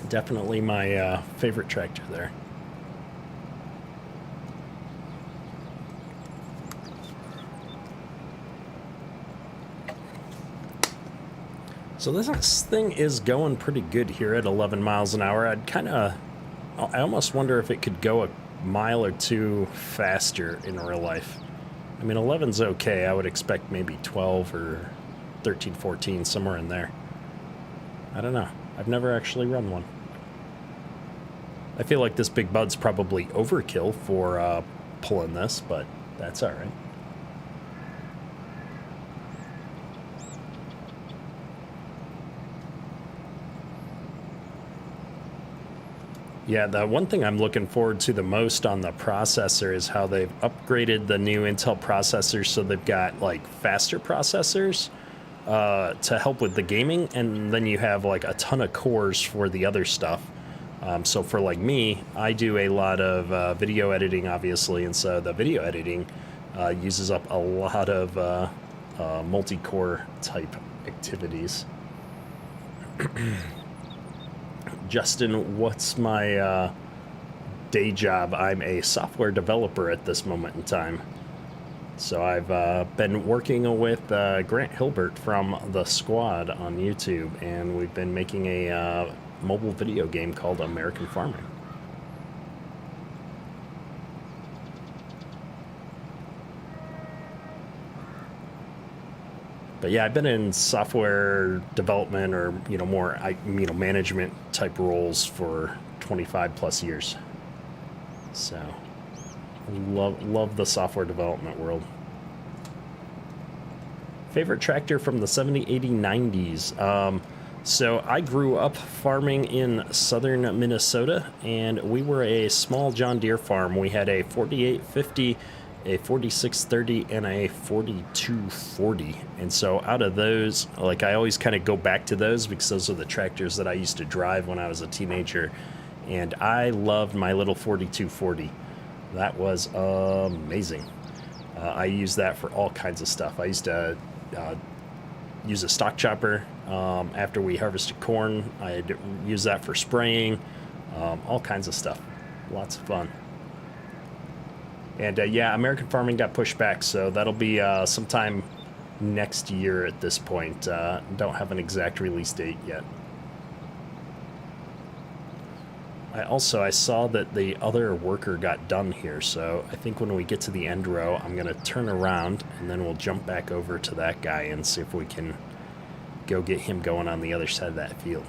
Definitely my favorite tractor there. So this thing is going pretty good here at 11 miles an hour. I almost wonder if it could go a mile or two faster in real life. I mean, 11's okay. I would expect maybe 12 or 13, 14, somewhere in there. I don't know. I've never actually run one. I feel like this big bud's probably overkill for pulling this, but that's all right. Yeah, the one thing I'm looking forward to the most on the processor is how they've upgraded the new Intel processors, so they've got like faster processors to help with the gaming, and then you have like a ton of cores for the other stuff. So for like me, I do a lot of video editing, obviously, and so the video editing uses up a lot of multi-core type activities. Justin, what's my day job? I'm a software developer at this moment in time. So I've been working with Grant Hilbert from The Squad on YouTube, and we've been making a mobile video game called American Farming. But yeah, I've been in software development or more management type roles for 25 plus years. So love the software development world. Favorite tractor from the 70, 80, 90s. So I grew up farming in southern Minnesota, and we were a small John Deere farm. We had a 4850, a 4630, and a 4240. And so out of those, like, I always kind of go back to those because those are the tractors that I used to drive when I was a teenager. And I loved my little 4240. That was amazing. I used that for all kinds of stuff. I used to use a stock chopper after we harvested corn. I'd use that for spraying, all kinds of stuff. Lots of fun. And yeah, American Farming got pushed back, so that'll be sometime next year at this point. Don't have an exact release date yet. I saw that the other worker got done here, so I think when we get to the end row, I'm going to turn around, and then we'll jump back over to that guy and see if we can go get him going on the other side of that field.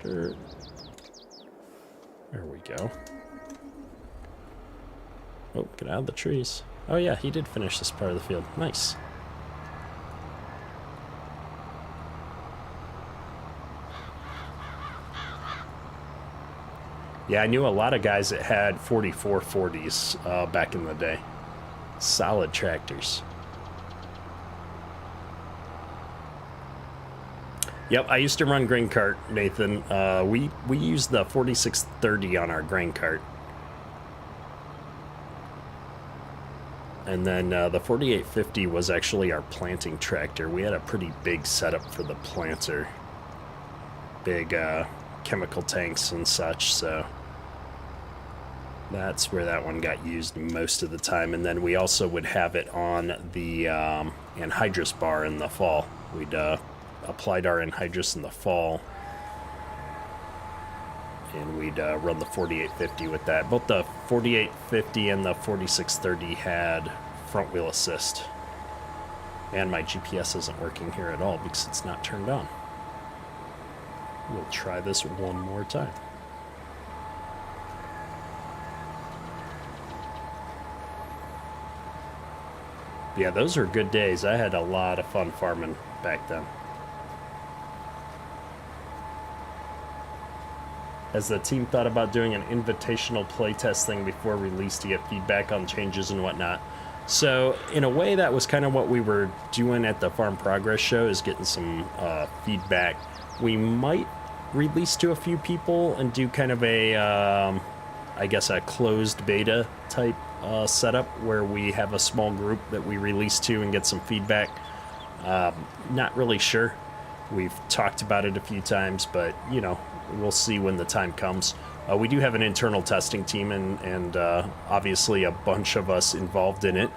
There we go. Oh, get out of the trees. Oh yeah, he did finish this part of the field. Nice. Yeah, I knew a lot of guys that had 4440s back in the day. Solid tractors. Yep, I used to run grain cart, Nathan. We used the 4630 on our grain cart. And then the 4850 was actually our planting tractor. We had a pretty big setup for the planter. Big chemical tanks and such, so that's where that one got used most of the time. And then we also would have it on the anhydrous bar in the fall. We'd applied our anhydrous in the fall, and we'd run the 4850 with that. Both the 4850 and the 4630 had front wheel assist. And my GPS isn't working here at all because it's not turned on. We'll try this one more time. Yeah, those are good days. I had a lot of fun farming back then. Has the team thought about doing an invitational playtest thing before release to get feedback on changes and whatnot? So, in a way, that was kind of what we were doing at the Farm Progress show, is getting some feedback. We might release to a few people and do kind of a, I guess, a closed beta type setup where we have a small group that we release to and get some feedback. Not really sure. We've talked about it a few times, but, you know, we'll see when the time comes. We do have an internal testing team, and obviously a bunch of us involved in it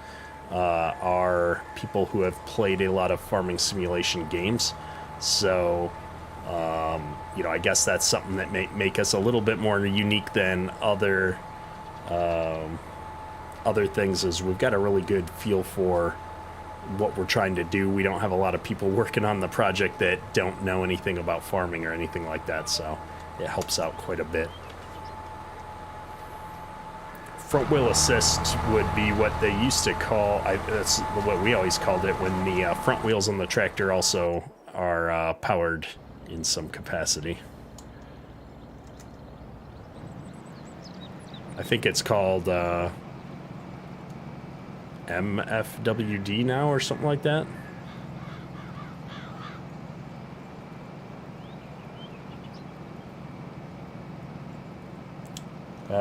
are people who have played a lot of farming simulation games. So, you know, I guess that's something that may make us a little bit more unique than other things, is we've got a really good feel for what we're trying to do. We don't have a lot of people working on the project that don't know anything about farming or anything like that, so it helps out quite a bit. Front wheel assist would be what they used to call, that's what we always called it, when the front wheels on the tractor also are powered in some capacity. I think it's called MFWD now or something like that.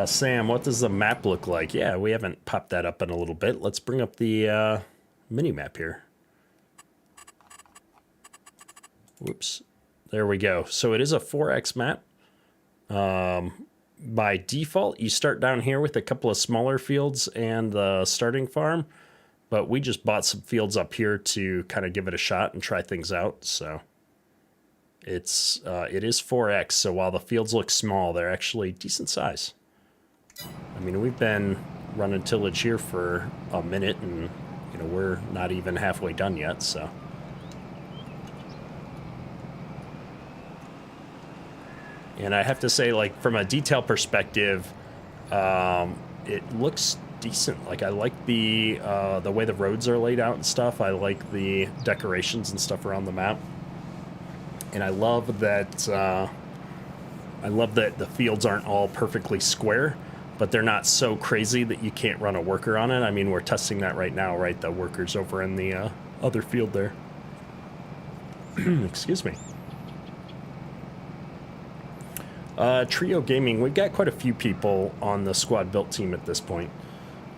Sam, what does the map look like? Yeah, we haven't popped that up in a little bit. Let's bring up the mini map here. Whoops. There we go. So it is a 4X map. By default, you start down here with a couple of smaller fields and the starting farm, but we just bought some fields up here to kind of give it a shot and try things out. So it is 4X. So while the fields look small, they're actually decent size. I mean, we've been running tillage here for a minute, and you know, we're not even halfway done yet. So. And I have to say, like, from a detail perspective, it looks decent. Like, I like the way the roads are laid out and stuff. I like the decorations and stuff around the map. And I love that the fields aren't all perfectly square, but they're not so crazy that you can't run a worker on it. I mean, we're testing that right now, right? The worker's over in the other field there. Excuse me. Trio Gaming, we've got quite a few people on the Squad Built team at this point.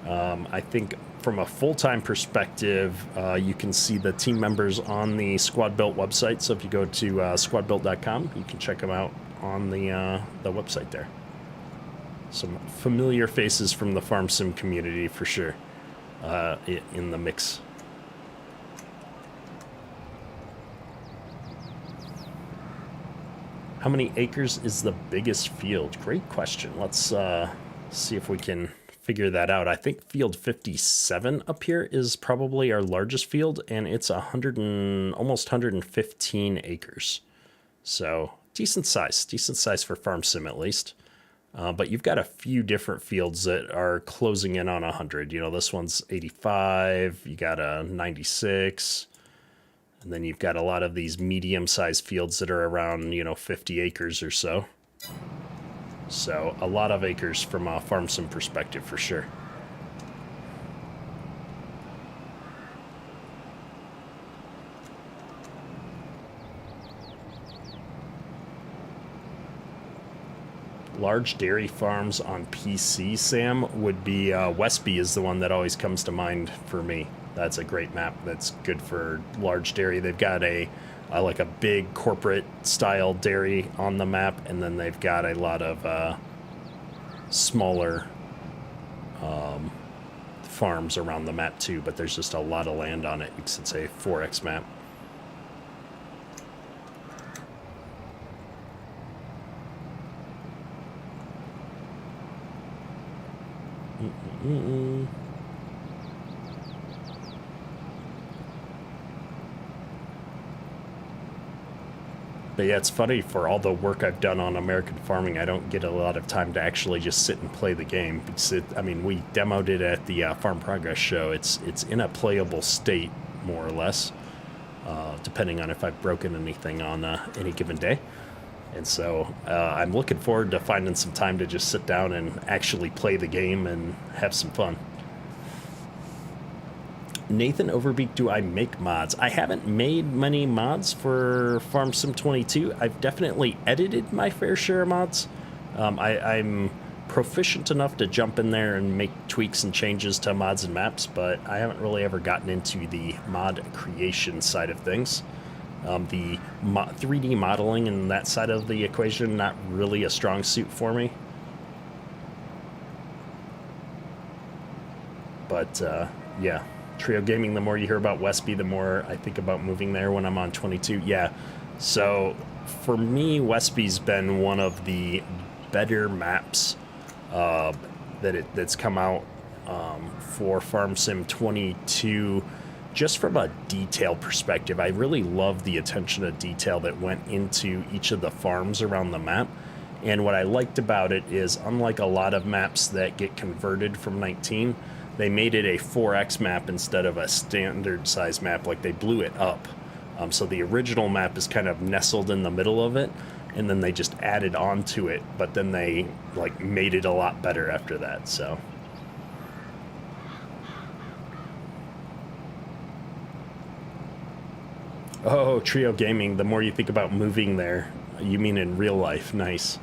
I think from a full-time perspective, you can see the team members on the Squad Built website. So if you go to squadbuilt.com, you can check them out on the website there. Some familiar faces from the farm sim community for sure in the mix. How many acres is the biggest field? Great question. Let's see if we can figure that out. I think field 57 up here is probably our largest field, and it's almost 115 acres. So decent size for farm sim at least. But you've got a few different fields that are closing in on 100. You know, this one's 85. You got a 96. And then you've got a lot of these medium-sized fields that are around, 50 acres or so. So a lot of acres from a farm sim perspective for sure. Large dairy farms on PC, Sam, would be Westby is the one that always comes to mind for me. That's a great map. That's good for large dairy. They've got a big corporate style dairy on the map, and then they've got a lot of smaller farms around the map too. But there's just a lot of land on it because it's a 4X map. But yeah, it's funny, for all the work I've done on American farming, I don't get a lot of time to actually just sit and play the game. Because I mean, we demoed it at the Farm Progress show. It's in a playable state, more or less, depending on if I've broken anything on any given day. And so I'm looking forward to finding some time to just sit down and actually play the game and have some fun. Nathan Overbeek, do I make mods? I haven't made many mods for Farm Sim 22. I've definitely edited my fair share of mods. I'm proficient enough to jump in there and make tweaks and changes to mods and maps, but I haven't really ever gotten into the mod creation side of things. The 3D modeling and that side of the equation, not really a strong suit for me. But yeah. Trio Gaming, the more you hear about Westby, the more I think about moving there when I'm on 22. Yeah, so for me, Westby's been one of the better maps that's come out for Farm Sim 22, just from a detail perspective. I really love the attention to detail that went into each of the farms around the map. And what I liked about it is, unlike a lot of maps that get converted from 19, they made it a 4X map instead of a standard size map. Like, they blew it up. So the original map is kind of nestled in the middle of it, and then they just added on to it, but then they like made it a lot better after that. So oh, Trio Gaming, the more you think about moving there, you mean in real life. Nice.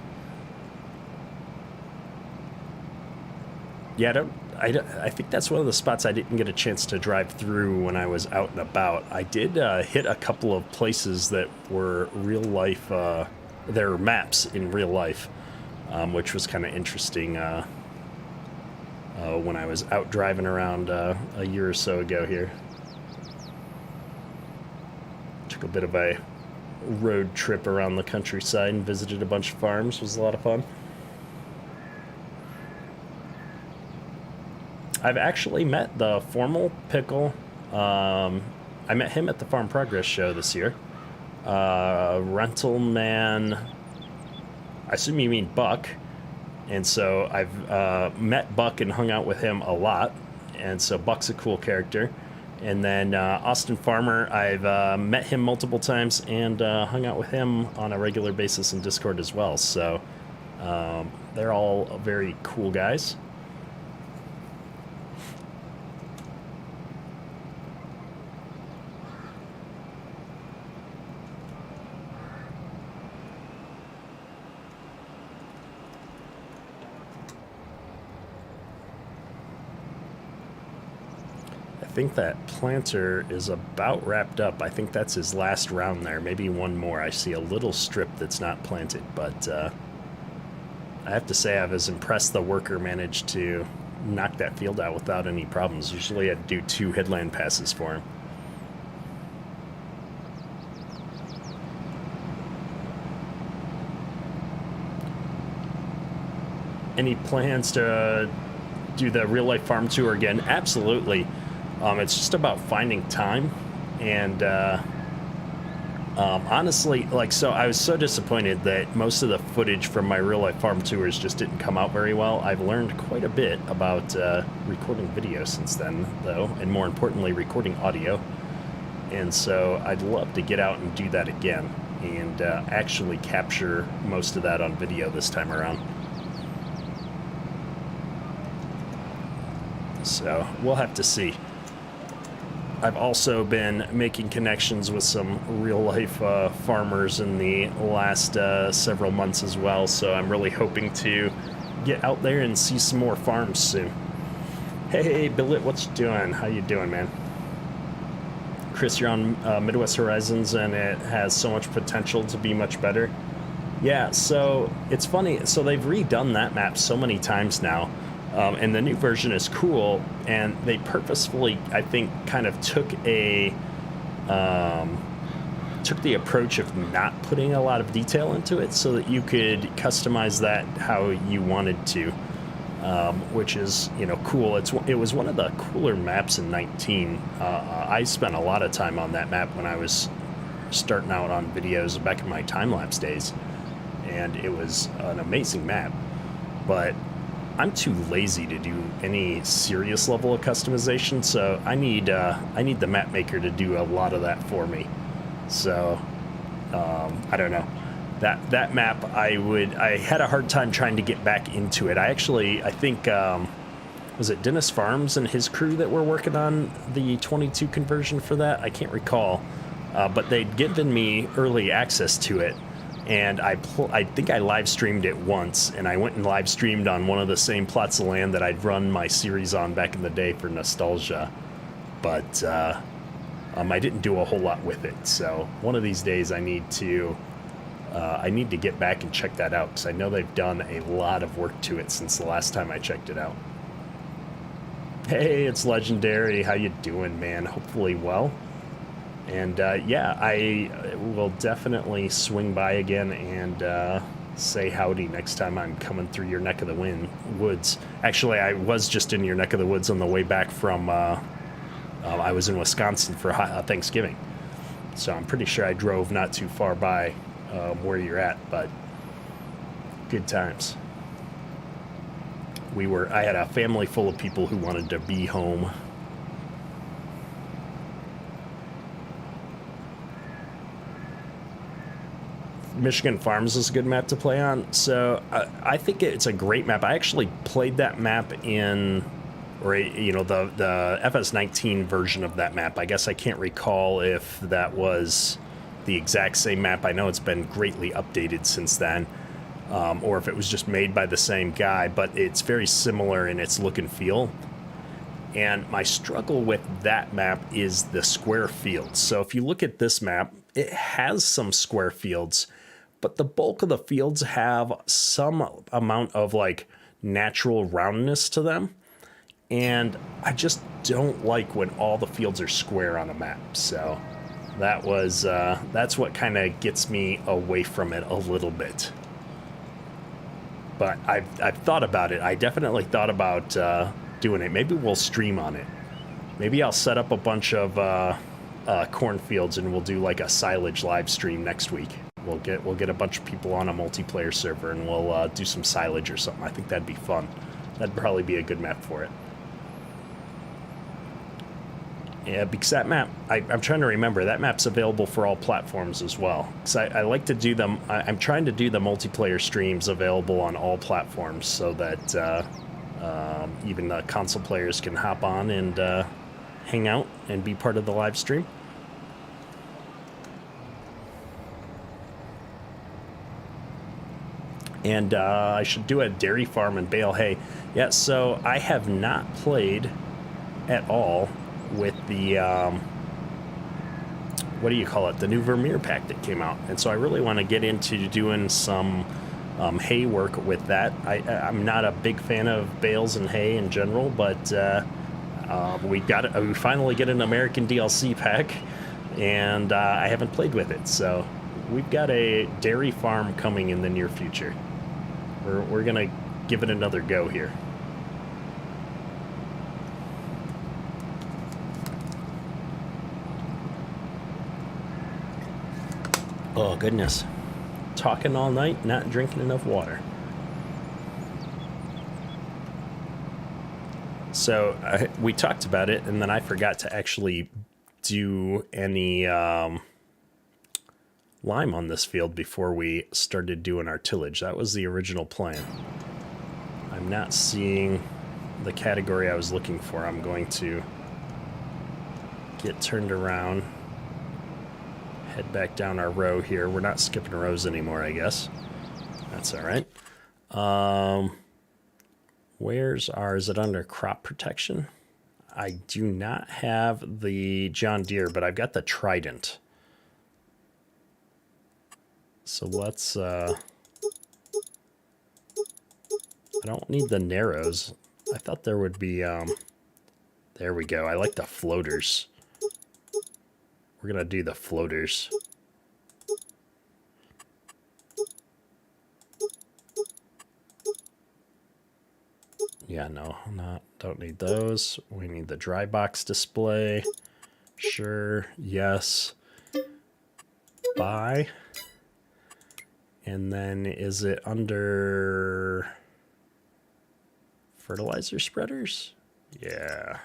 Yeah, I think that's one of the spots I didn't get a chance to drive through when I was out and about. I did hit a couple of places that were real life, there were maps in real life, which was kind of interesting when I was out driving around a year or so ago here. Took a bit of a road trip around the countryside and visited a bunch of farms. It was a lot of fun. I've actually met the Formal Pickle. I met him at the Farm Progress show this year. Rental Man, I assume you mean Buck. And so I've met Buck and hung out with him a lot. And so Buck's a cool character. And then Austin Farmer, I've met him multiple times and hung out with him on a regular basis in Discord as well. So they're all very cool guys. I think that planter is about wrapped up. I think that's his last round there. Maybe one more. I see a little strip that's not planted, but I have to say I was impressed the worker managed to knock that field out without any problems. Usually I'd do 2 headland passes for him. Any plans to do the real life farm tour again? Absolutely. It's just about finding time, and honestly, like, so I was so disappointed that most of the footage from my real life farm tours just didn't come out very well. I've learned quite a bit about recording video since then, though, and more importantly, recording audio. And so I'd love to get out and do that again and actually capture most of that on video this time around. So we'll have to see. I've also been making connections with some real-life farmers in the last several months as well, so I'm really hoping to get out there and see some more farms soon. Hey, Billet, what you doing? How you doing, man? Chris, you're on Midwest Horizons, and it has so much potential to be much better. Yeah, so it's funny. So they've redone that map so many times now. And the new version is cool, and they purposefully, I think, kind of took the approach of not putting a lot of detail into it so that you could customize that how you wanted to, which is, you know, cool. It was one of the cooler maps in 19. I spent a lot of time on that map when I was starting out on videos back in my time-lapse days, and it was an amazing map. But I'm too lazy to do any serious level of customization, so I need the map maker to do a lot of that for me. So I don't know. That map, I had a hard time trying to get back into it. I think was it Dennis Farms and his crew that were working on the 22 conversion for that? I can't recall, but they'd given me early access to it. And I think I live streamed it once, and I went and live streamed on one of the same plots of land that I'd run my series on back in the day for nostalgia. But I didn't do a whole lot with it. So one of these days I need to get back and check that out, because I know they've done a lot of work to it since the last time I checked it out. Hey, it's Legendary. How you doing, man? Hopefully well. And yeah, I will definitely swing by again and say howdy next time I'm coming through your neck of the woods. Actually, I was just in your neck of the woods on the way back from, I was in Wisconsin for Thanksgiving. So I'm pretty sure I drove not too far by where you're at, but good times. I had a family full of people who wanted to be home. Michigan Farms is a good map to play on. So I think it's a great map. I actually played that map in, or the FS19 version of that map. I guess I can't recall if that was the exact same map. I know it's been greatly updated since then, or if it was just made by the same guy, but it's very similar in its look and feel. And my struggle with that map is the square fields. So if you look at this map, it has some square fields, but the bulk of the fields have some amount of like natural roundness to them. And I just don't like when all the fields are square on a map. So that's what kind of gets me away from it a little bit. But I've thought about it. I definitely thought about doing it. Maybe we'll stream on it. Maybe I'll set up a bunch of cornfields and we'll do like a silage live stream next week. We'll get a bunch of people on a multiplayer server and we'll do some silage or something. I think that'd be fun. That'd probably be a good map for it. Yeah, because that map, I'm trying to remember, that map's available for all platforms as well. Because I like to do them, I'm trying to do the multiplayer streams available on all platforms so that even the console players can hop on and hang out and be part of the live stream. And I should do a dairy farm and bale hay. Yeah, so I have not played at all with the, what do you call it, the new Vermeer pack that came out. And so I really want to get into doing some hay work with that. I'm not a big fan of bales and hay in general, but we finally get an American DLC pack, and I haven't played with it. So we've got a dairy farm coming in the near future. We're going to give it another go here. Oh, goodness. Talking all night, not drinking enough water. So we talked about it, and then I forgot to actually do any lime on this field before we started doing our tillage. That was the original plan. I'm not seeing the category I was looking for. I'm going to get turned around, head back down our row here. We're not skipping rows anymore, I guess. That's all right. Is it under crop protection? I do not have the John Deere, but I've got the Trident. So let's, I don't need the narrows. I thought there would be, there we go. I like the floaters. We're going to do the floaters. Yeah, no, don't need those. We need the dry box display. Sure, yes. buy. And then is it under fertilizer spreaders? Yeah.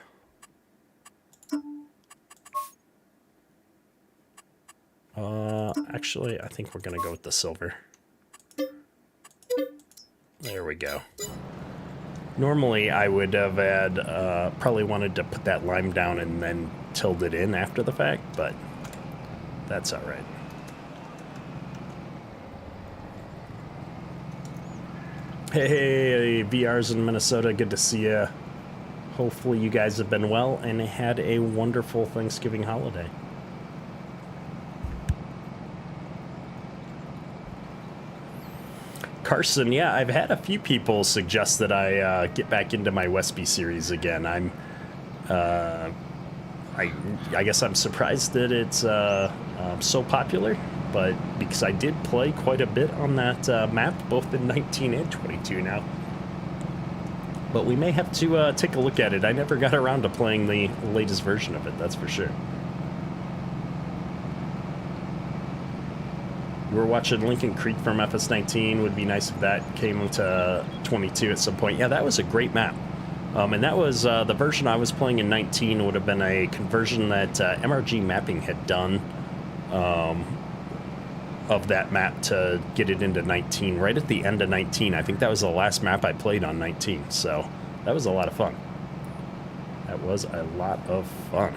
Actually, I think we're going to go with the silver. There we go. Normally, I would have had, probably wanted to put that lime down and then tilled it in after the fact, but that's all right. Hey, VR's in Minnesota. Good to see you. Hopefully you guys have been well and had a wonderful Thanksgiving holiday. Carson, yeah, I've had a few people suggest that I get back into my Westby series again. I guess I'm surprised that it's so popular, but because I did play quite a bit on that map, both in 19 and 22 now. But we may have to take a look at it. I never got around to playing the latest version of it, that's for sure. We were watching Lincoln Creek from FS19. Would be nice if that came to 22 at some point. Yeah, that was a great map. And that was the version I was playing in 19 would have been a conversion that MRG Mapping had done of that map to get it into 19. Right at the end of 19. I think that was the last map I played on 19. So that was a lot of fun. That was a lot of fun.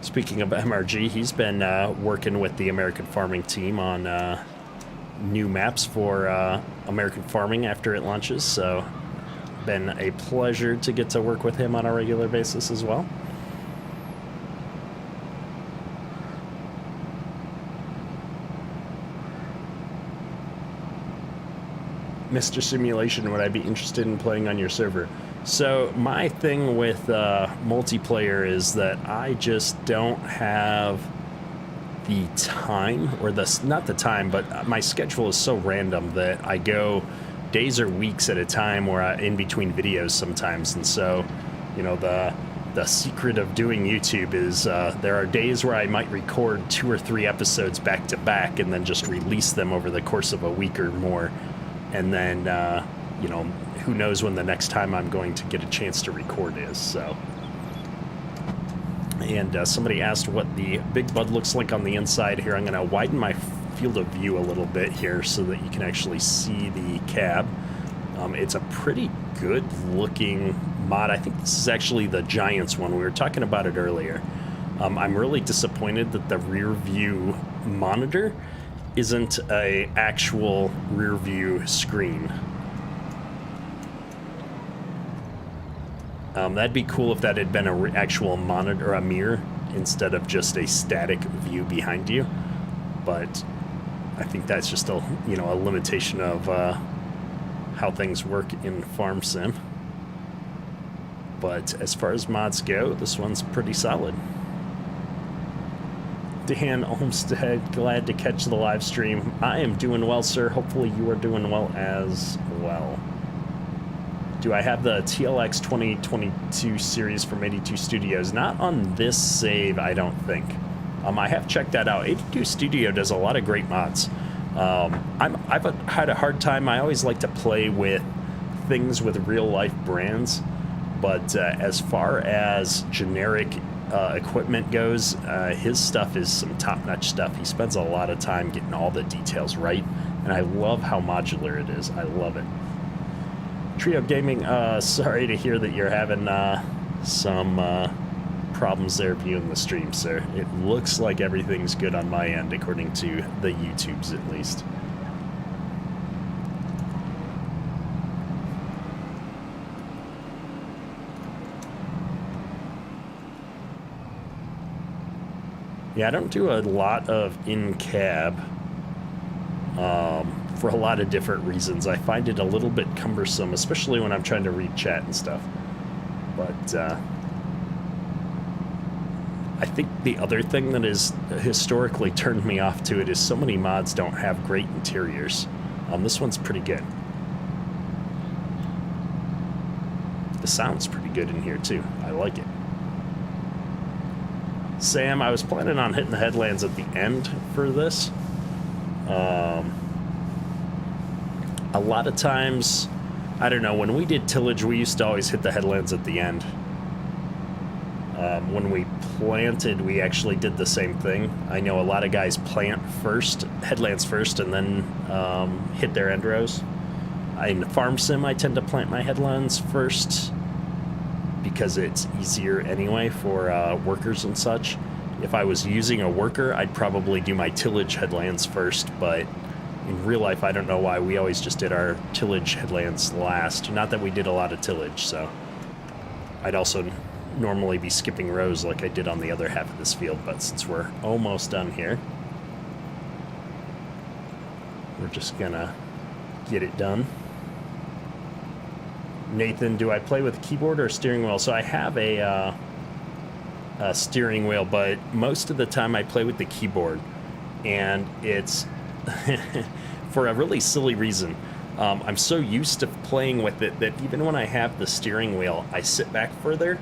Speaking of MRG, he's been working with the American Farming team on new maps for American Farming after it launches, so been a pleasure to get to work with him on a regular basis as well. Mr. Simulation, would I be interested in playing on your server? So my thing with multiplayer is that I just don't have the time, or not the time, but my schedule is so random that I go days or weeks at a time where I'm in between videos sometimes. And so, you know, the secret of doing YouTube is there are days where I might record 2 or 3 episodes back to back and then just release them over the course of a week or more. And then, you know, who knows when the next time I'm going to get a chance to record is, so. And somebody asked what the Big Bud looks like on the inside here. I'm going to widen my field of view a little bit here so that you can actually see the cab. It's a pretty good looking mod. I think this is actually the Giants one. We were talking about it earlier. I'm really disappointed that the rear view monitor isn't a actual rear view screen. That'd be cool if that had been an actual monitor, a mirror, instead of just a static view behind you. But I think that's just a, you know, a limitation of how things work in Farm Sim. But as far as mods go, this one's pretty solid. Dan Olmstead, glad to catch the live stream. I am doing well, sir. Hopefully you are doing well as well. Do I have the TLX 2022 series from 82 Studios? Not on this save, I don't think. I have checked that out. 82 Studio does a lot of great mods. I've had a hard time. I always like to play with things with real-life brands, but as far as generic equipment goes, his stuff is some top-notch stuff. He spends a lot of time getting all the details right, and I love how modular it is. I love it. Trio Gaming, sorry to hear that you're having some problems there viewing the stream, sir. It looks like everything's good on my end, according to the YouTubes at least. Yeah, I don't do a lot of in-cab for a lot of different reasons. I find it a little bit cumbersome, especially when I'm trying to read chat and stuff. But I think the other thing that has historically turned me off to it is so many mods don't have great interiors. This one's pretty good. The sound's pretty good in here too. I like it. Sam, I was planning on hitting the headlands at the end for this. A lot of times, I don't know, when we did tillage, we used to always hit the headlands at the end. When we planted, we actually did the same thing. I know a lot of guys plant first, headlands first, and then hit their end rows. In farm sim, I tend to plant my headlands first because it's easier anyway for workers and such. If I was using a worker, I'd probably do my tillage headlands first, but in real life, I don't know why. We always just did our tillage headlands last. Not that we did a lot of tillage, so I'd also normally be skipping rows like I did on the other half of this field, but since we're almost done here, we're just gonna get it done. Nathan, do I play with keyboard or steering wheel? So I have a steering wheel, but most of the time I play with the keyboard, and it's for a really silly reason. I'm so used to playing with it that even when I have the steering wheel, I sit back further,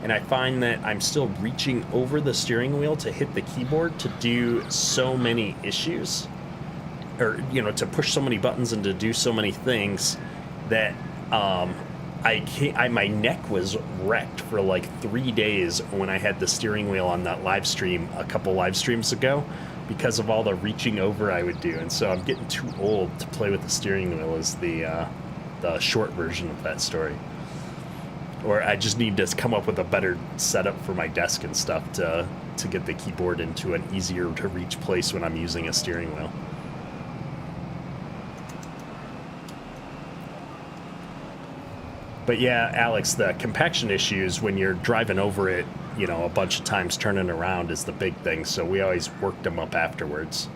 and I find that I'm still reaching over the steering wheel to hit the keyboard to do so many issues, or, you know, to push so many buttons and to do so many things that my neck was wrecked for like 3 days when I had the steering wheel on that live stream a couple live streams ago because of all the reaching over I would do. And so I'm getting too old to play with the steering wheel is the short version of that story. Or I just need to come up with a better setup for my desk and stuff to get the keyboard into an easier to reach place when I'm using a steering wheel. But yeah, Alex, the compaction issues when you're driving over it, you know, a bunch of times turning around is the big thing. So we always worked them up afterwards.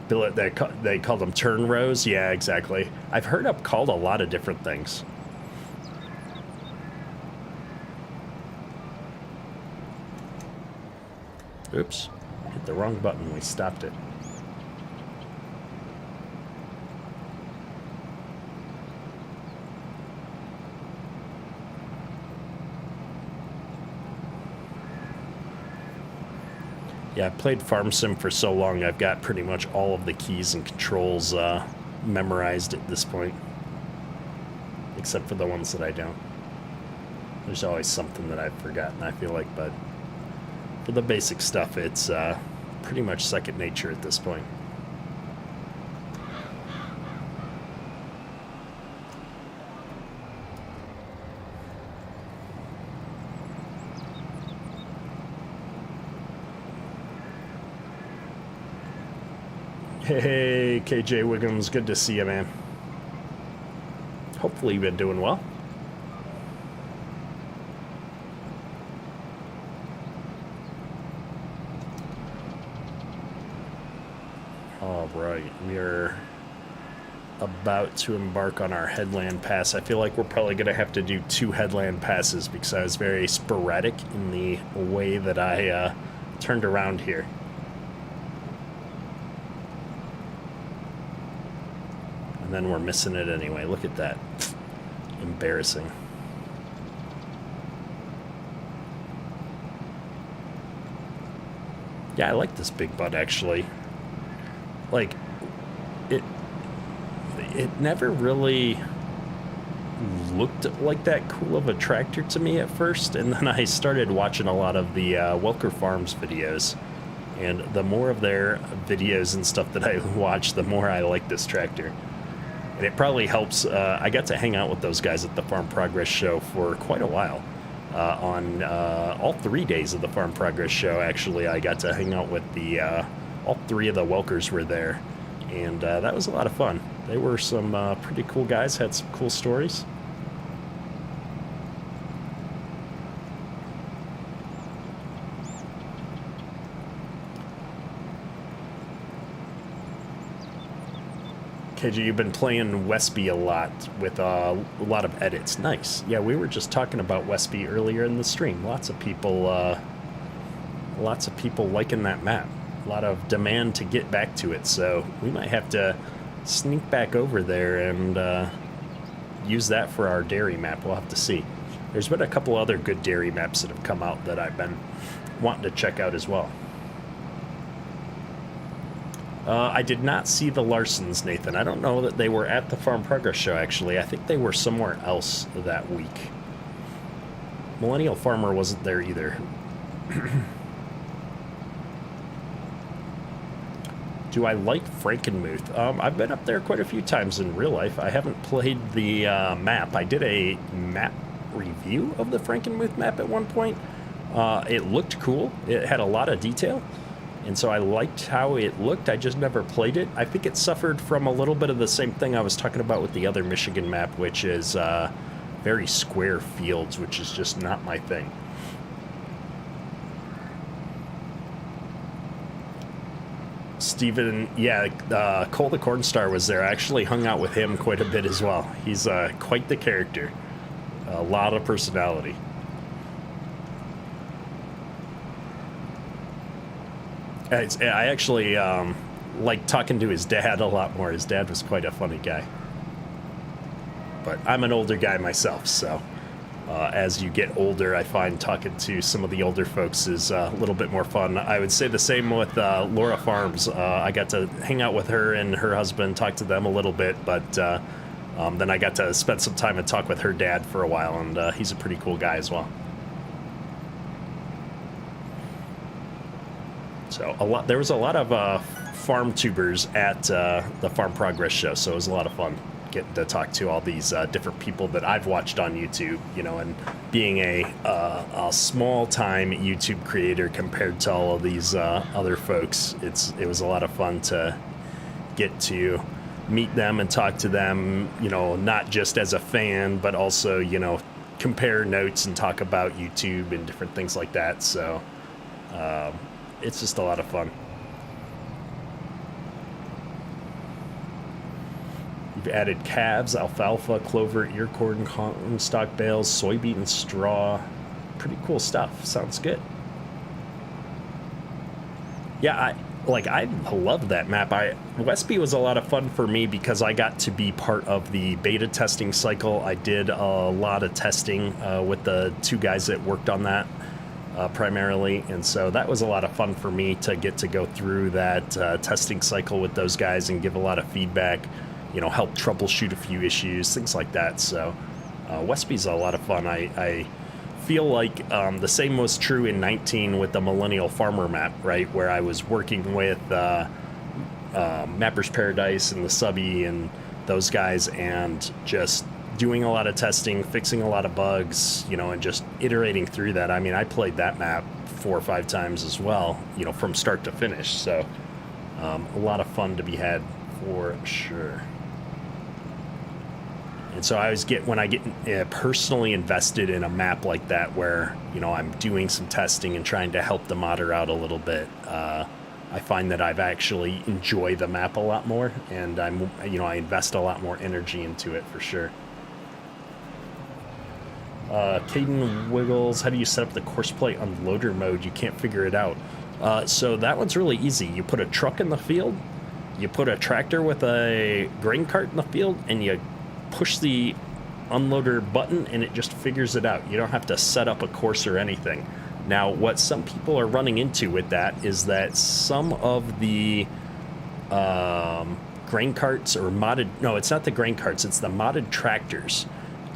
They call them turn rows. Yeah, exactly. I've heard them called a lot of different things. Oops. Hit the wrong button. We stopped it. Yeah, I played Farm Sim for so long, I've got pretty much all of the keys and controls memorized at this point. Except for the ones that I don't. There's always something that I've forgotten, I feel like, but for the basic stuff, it's pretty much second nature at this point. Hey, KJ Wiggums, good to see you, man. Hopefully you've been doing well. All right, we are about to embark on our headland pass. I feel like we're probably going to have to do 2 headland passes because I was very sporadic in the way that I turned around here. And then we're missing it anyway. Look at that. Embarrassing. Yeah, I like this big butt, actually. Like, it never really looked like that cool of a tractor to me at first, and then I started watching a lot of the Welker Farms videos. And the more of their videos and stuff that I watch, the more I like this tractor. And it probably helps. I got to hang out with those guys at the Farm Progress Show for quite a while. On all 3 days of the Farm Progress Show, actually, I got to hang out with all 3 of the Welkers were there. And that was a lot of fun. They were some pretty cool guys, had some cool stories. KJ, you've been playing Westby a lot with a lot of edits. Nice. Yeah, we were just talking about Westby earlier in the stream. Lots of people liking that map. A lot of demand to get back to it. So we might have to sneak back over there and use that for our dairy map. We'll have to see. There's been a couple other good dairy maps that have come out that I've been wanting to check out as well. I did not see the Larsons, Nathan. I don't know that they were at the Farm Progress show, actually. I think they were somewhere else that week. Millennial Farmer wasn't there either. Do I like Frankenmuth? I've been up there quite a few times in real life. I haven't played the map. I did a map review of the Frankenmuth map at one point. It looked cool. It had a lot of detail, and so I liked how it looked. I just never played it. I think it suffered from a little bit of the same thing I was talking about with the other Michigan map, which is very square fields, which is just not my thing. Steven, yeah, Cole the Cornstar was there. I actually hung out with him quite a bit as well. He's quite the character. A lot of personality. I actually like talking to his dad a lot more. His dad was quite a funny guy. But I'm an older guy myself, so as you get older, I find talking to some of the older folks is a little bit more fun. I would say the same with Laura Farms. I got to hang out with her and her husband, talk to them a little bit, but then I got to spend some time and talk with her dad for a while, and he's a pretty cool guy as well. So there was a lot of farm tubers at the Farm Progress show, so it was a lot of fun getting to talk to all these different people that I've watched on YouTube, you know, and being a small-time YouTube creator compared to all of these other folks, it was a lot of fun to get to meet them and talk to them, you know, not just as a fan, but also, you know, compare notes and talk about YouTube and different things like that. So it's just a lot of fun. You've added calves, alfalfa, clover, ear corn, corn stalk bales, soybean straw. Pretty cool stuff. Sounds good. Yeah, I love that map. Westby was a lot of fun for me because I got to be part of the beta testing cycle. I did a lot of testing with the two guys that worked on that primarily, and so that was a lot of fun for me to get to go through that testing cycle with those guys and give a lot of feedback, you know, help troubleshoot a few issues, things like that. So Westby's a lot of fun. I feel like the same was true in 19 with the Millennial Farmer map, right, where I was working with Mapper's Paradise and the Subby and those guys, and just doing a lot of testing, fixing a lot of bugs, you know, and just iterating through that. I mean, I played that map 4 or 5 times as well, you know, from start to finish. So a lot of fun to be had for sure. And so when I get personally invested in a map like that, where, you know, I'm doing some testing and trying to help the modder out a little bit, I find that I've actually enjoy the map a lot more, and I invest a lot more energy into it for sure. Caden Wiggles, how do you set up the course play on loader mode? You can't figure it out. So that one's really easy. You put a truck in the field, you put a tractor with a grain cart in the field, and you push the unloader button, and it just figures it out. You don't have to set up a course or anything. Now, what some people are running into with that is that some of the grain carts or no, it's not the grain carts, it's the modded tractors,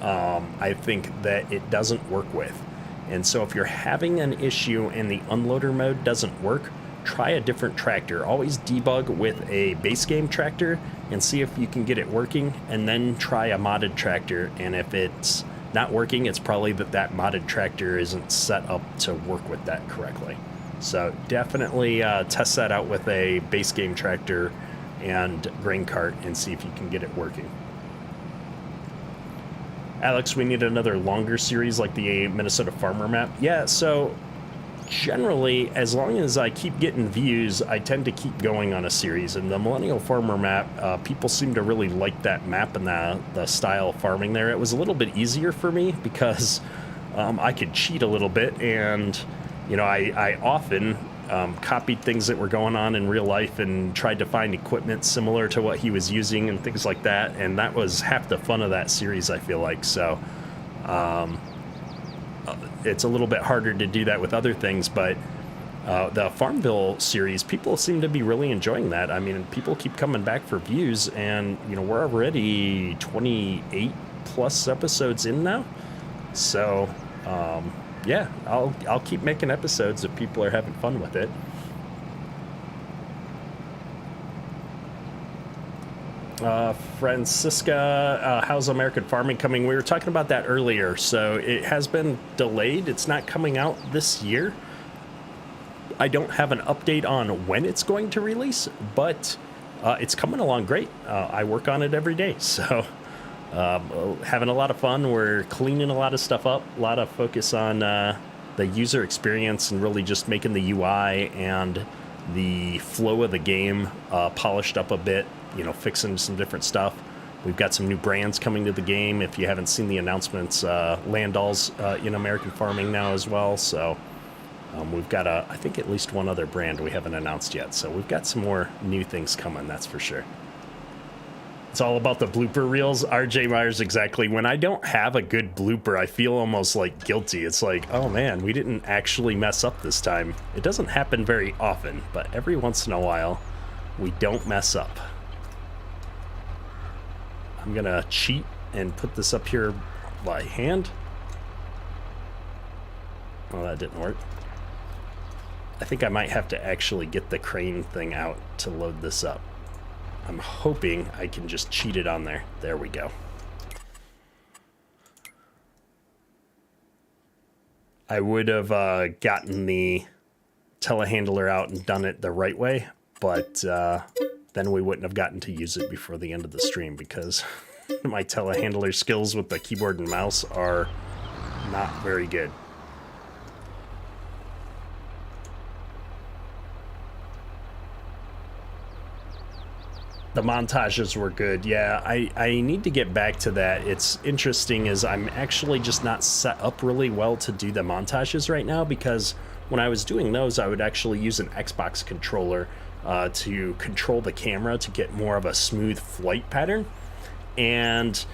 I think that it doesn't work with. And so if you're having an issue and the unloader mode doesn't work, try a different tractor. Always debug with a base game tractor and see if you can get it working, and then try a modded tractor. And if it's not working, it's probably that modded tractor isn't set up to work with that correctly. So definitely test that out with a base game tractor and grain cart and see if you can get it working. Alex, we need another longer series like the Minnesota Farmer map. Yeah, so generally, as long as I keep getting views, I tend to keep going on a series. And the Millennial Farmer map, people seem to really like that map and the style of farming there. It was a little bit easier for me because I could cheat a little bit, and you know, I often copied things that were going on in real life and tried to find equipment similar to what he was using and things like that. And that was half the fun of that series, I feel like. So it's a little bit harder to do that with other things, but the Farmville series, people seem to be really enjoying that. I mean, people keep coming back for views, and we're already 28 plus episodes in now. So yeah, I'll keep making episodes if people are having fun with it. Francisca, how's American farming coming? We were talking about that earlier. So it has been delayed. It's not coming out this year. I don't have an update on when it's going to release, but it's coming along great. I work on it every day, so having a lot of fun. We're cleaning a lot of stuff up, a lot of focus on the user experience and really just making the UI and the flow of the game polished up a bit, fixing some different stuff. We've got some new brands coming to the game. If you haven't seen the announcements, Landall's in American farming now as well, so we've got I think at least one other brand we haven't announced yet, so we've got some more new things coming, that's for sure. It's all about the blooper reels. RJ Myers, exactly. When I don't have a good blooper, I feel almost like guilty. It's like, oh man, we didn't actually mess up this time. It doesn't happen very often, but every once in a while, we don't mess up. I'm gonna cheat and put this up here by hand. Well, that didn't work. I think I might have to actually get the crane thing out to load this up. I'm hoping I can just cheat it on there. There we go. I would have gotten the telehandler out and done it the right way, but then we wouldn't have gotten to use it before the end of the stream because my telehandler skills with the keyboard and mouse are not very good. The montages were good. Yeah, I need to get back to that. It's interesting is I'm actually just not set up really well to do the montages right now, because when I was doing those, I would actually use an Xbox controller to control the camera to get more of a smooth flight pattern. And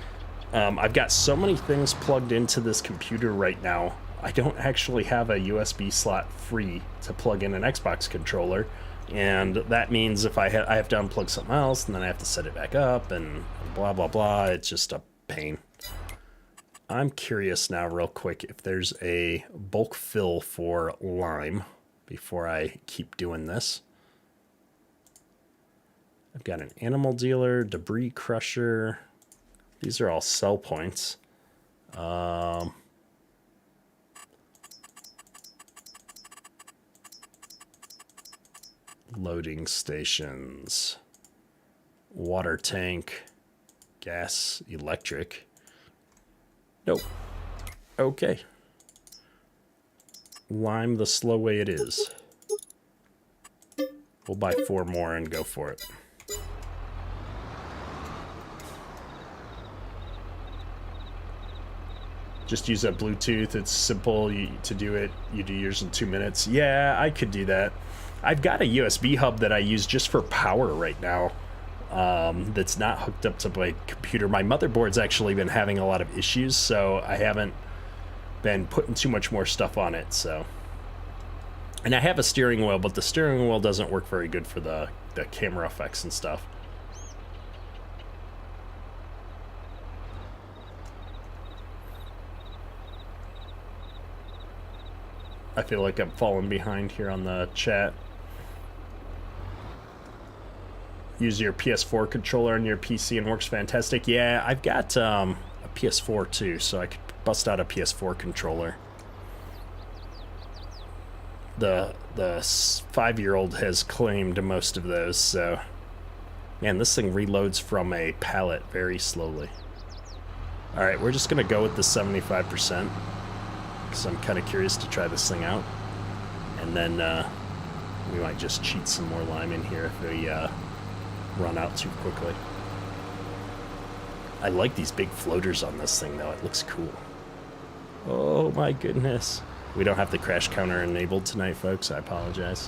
I've got so many things plugged into this computer right now, I don't actually have a USB slot free to plug in an Xbox controller. And that means if I have to unplug something else, and then I have to set it back up, and blah, blah, blah. It's just a pain. I'm curious now real quick if there's a bulk fill for lime before I keep doing this. I've got an animal dealer, debris crusher. These are all sell points. Loading stations, water tank, gas, electric. Nope. Okay. Lime the slow way it is. We'll buy 4 more and go for it. Just use that Bluetooth. It's simple to do it. You do yours in 2 minutes. Yeah, I could do that. I've got a USB hub that I use just for power right now that's not hooked up to my computer. My motherboard's actually been having a lot of issues, so I haven't been putting too much more stuff on it. So, and I have a steering wheel, but the steering wheel doesn't work very good for the camera effects and stuff. I feel like I'm falling behind here on the chat. Use your PS4 controller on your PC and works fantastic. Yeah, I've got a PS4 too, so I could bust out a PS4 controller. The 5-year-old has claimed most of those, so... Man, this thing reloads from a pallet very slowly. Alright, we're just going to go with the 75%. So I'm kind of curious to try this thing out. And then we might just cheat some more lime in here if we run out too quickly. I like these big floaters on this thing, though. It looks cool. Oh my goodness. We don't have the crash counter enabled tonight, folks. I apologize.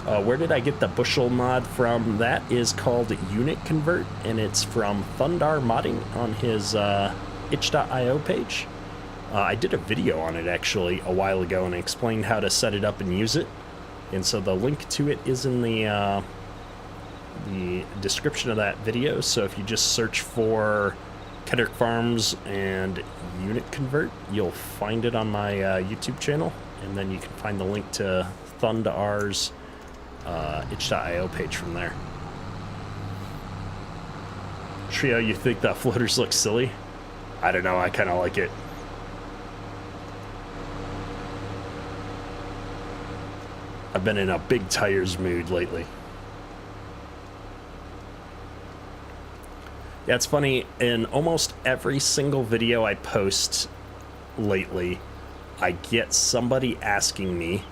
Where did I get the bushel mod from? That is called Unit Convert, and it's from Thundar Modding on his itch.io page. I did a video on it actually a while ago and explained how to set it up and use it. And so the link to it is in the description of that video. So if you just search for Kedrick Farms and Unit Convert, you'll find it on my YouTube channel. And then you can find the link to Thundar's itch.io page from there. Trio, you think that floaters look silly? I don't know, I kind of like it. I've been in a big tires mood lately. Yeah, it's funny, in almost every single video I post lately, I get somebody asking me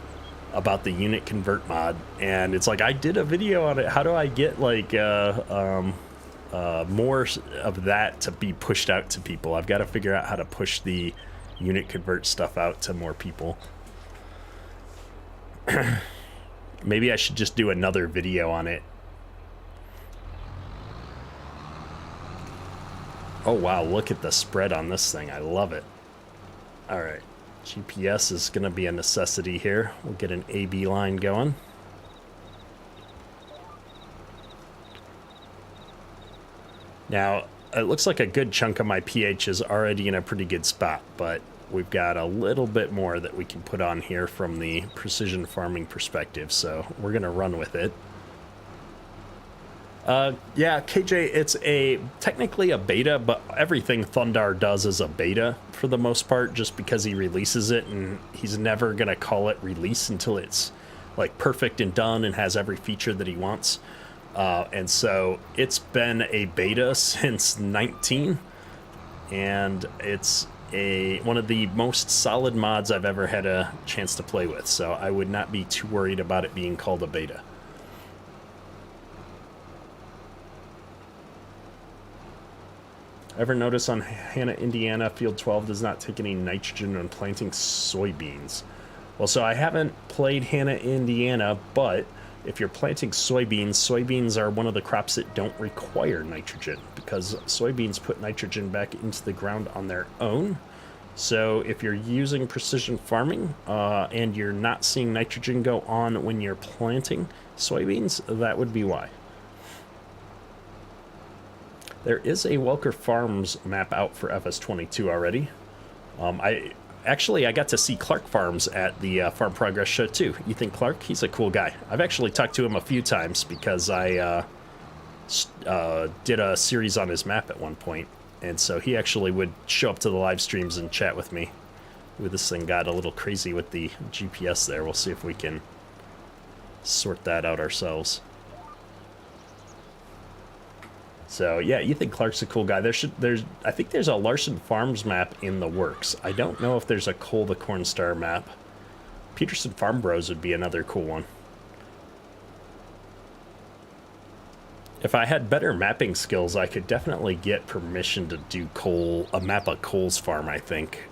about the Unit Convert mod, and it's like, I did a video on it. How do I get like more of that to be pushed out to people? I've got to figure out how to push the Unit Convert stuff out to more people. Maybe I should just do another video on it. Oh wow, look at the spread on this thing. I love it. Alright, GPS is going to be a necessity here. We'll get an AB line going. Now, it looks like a good chunk of my pH is already in a pretty good spot, but we've got a little bit more that we can put on here from the precision farming perspective, so we're going to run with it. Yeah, KJ, it's technically a beta, but everything Thundar does is a beta for the most part, just because he releases it, and he's never going to call it release until it's like perfect and done and has every feature that he wants. And so it's been a beta since 19, and it's one of the most solid mods I've ever had a chance to play with, so I would not be too worried about it being called a beta. Ever notice on Hannah, Indiana, Field 12 does not take any nitrogen when planting soybeans? Well, so I haven't played Hannah, Indiana, but if you're planting soybeans, soybeans are one of the crops that don't require nitrogen, because soybeans put nitrogen back into the ground on their own. So if you're using precision farming and you're not seeing nitrogen go on when you're planting soybeans, that would be why. There is a Welker Farms map out for FS22 already. I got to see Clark Farms at the Farm Progress show too. Ethan Clark, he's a cool guy. I've actually talked to him a few times because I did a series on his map at one point, and so he actually would show up to the live streams and chat with me. Ooh, this thing got a little crazy with the GPS there. We'll see if we can sort that out ourselves. So yeah, Ethan Clark's a cool guy. I think there's a Larson Farms map in the works. I don't know if there's a Cole the Cornstar map. Peterson Farm Bros would be another cool one. If I had better mapping skills, I could definitely get permission to do a map of Cole's farm, I think.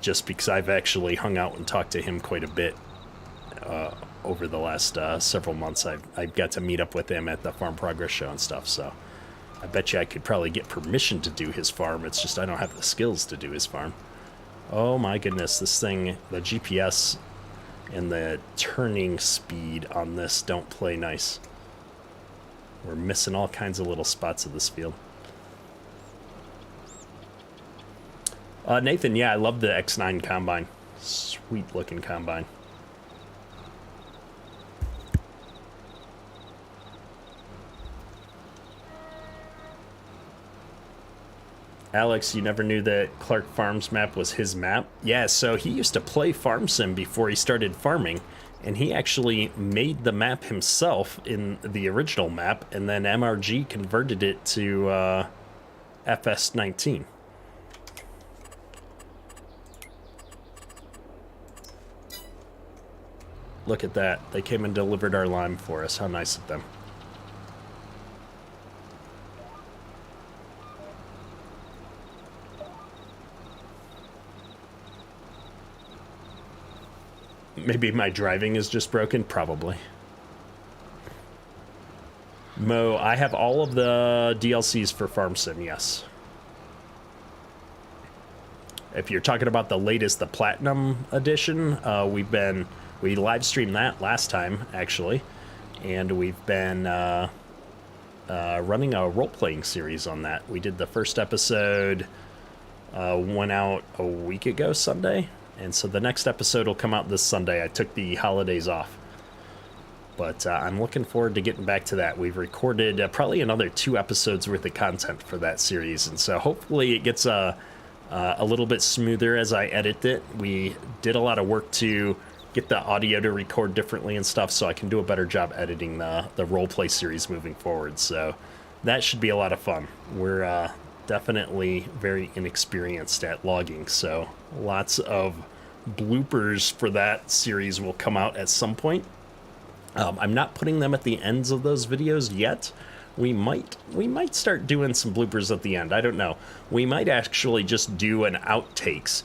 Just because I've actually hung out and talked to him quite a bit over the last several months. I've got to meet up with him at the Farm Progress show and stuff, so I bet you I could probably get permission to do his farm. It's just I don't have the skills to do his farm. Oh my goodness, this thing, the GPS and the turning speed on this don't play nice. We're missing all kinds of little spots of this field. Nathan, yeah, I love the X9 combine. Sweet looking combine. Alex, you never knew that Clark Farms map was his map? Yeah, so he used to play Farm Sim before he started farming, and he actually made the map himself in the original map, and then MRG converted it to FS19. Look at that. They came and delivered our lime for us. How nice of them. Maybe my driving is just broken. Probably. Mo, I have all of the DLCs for Farm Sim, yes. If you're talking about the latest, the Platinum Edition, we live streamed that last time, actually. And we've been running a role-playing series on that. We did the first episode, went out a week ago Sunday. And so the next episode will come out this Sunday. I took the holidays off. But I'm looking forward to getting back to that. We've recorded probably another 2 episodes worth of content for that series. And so hopefully it gets a little bit smoother as I edit it. We did a lot of work to get the audio to record differently and stuff, so I can do a better job editing the roleplay series moving forward. So that should be a lot of fun. We're definitely very inexperienced at logging, so lots of bloopers for that series will come out at some point. I'm not putting them at the ends of those videos yet. We might start doing some bloopers at the end. I don't know. We might actually just do an outtakes,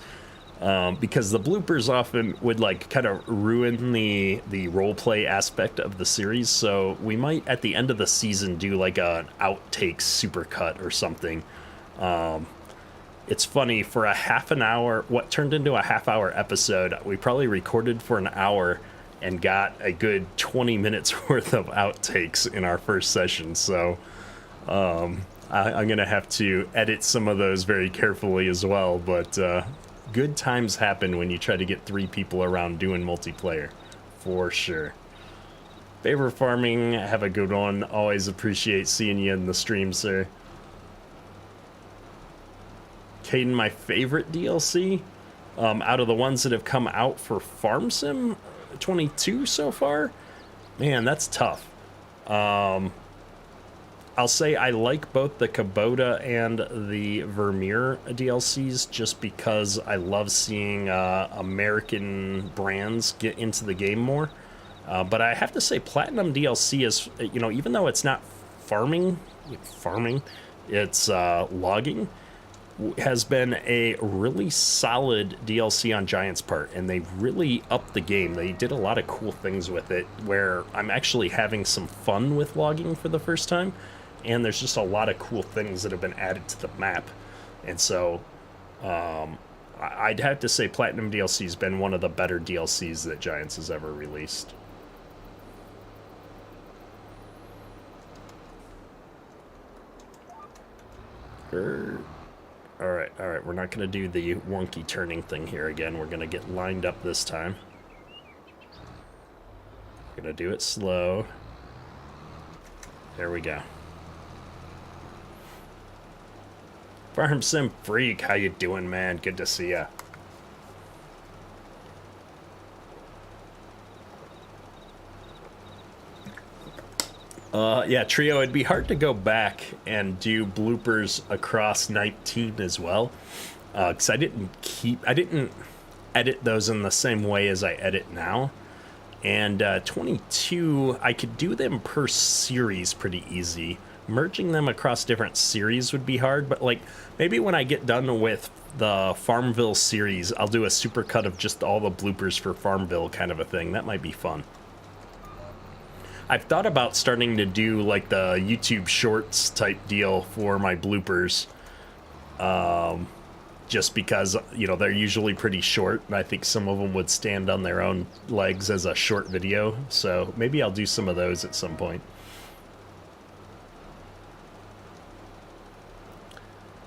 because the bloopers often would like kind of ruin the roleplay aspect of the series. So we might at the end of the season do like an outtakes supercut or something. It's funny, for a half an hour, what turned into a half-hour episode, we probably recorded for an hour and got a good 20 minutes worth of outtakes in our first session. So I'm going to have to edit some of those very carefully as well. But good times happen when you try to get 3 people around doing multiplayer, for sure. Favor Farming, have a good one. Always appreciate seeing you in the stream, sir. Caden, my favorite DLC out of the ones that have come out for Farm Sim 22 so far, man, that's tough. I'll say I like both the Kubota and the Vermeer DLCs just because I love seeing American brands get into the game more. But I have to say Platinum DLC is, you know, even though it's not farming, it's logging, has been a really solid DLC on Giant's part, and they really upped the game. They did a lot of cool things with it, where I'm actually having some fun with logging for the first time, and there's just a lot of cool things that have been added to the map. And so I'd have to say Platinum DLC has been one of the better DLCs that Giants has ever released. All right, we're not going to do the wonky turning thing here again. We're going to get lined up this time. We're going to do it slow. There we go. Farm Sim Freak, how you doing, man? Good to see ya. Yeah, Trio, it'd be hard to go back and do bloopers across 19 as well, because I didn't edit those in the same way as I edit now. And 22, I could do them per series pretty easy. Merging them across different series would be hard, but like maybe when I get done with the Farmville series, I'll do a supercut of just all the bloopers for Farmville kind of a thing. That might be fun. I've thought about starting to do like the YouTube Shorts type deal for my bloopers, just because, you know, they're usually pretty short, and I think some of them would stand on their own legs as a short video, so maybe I'll do some of those at some point.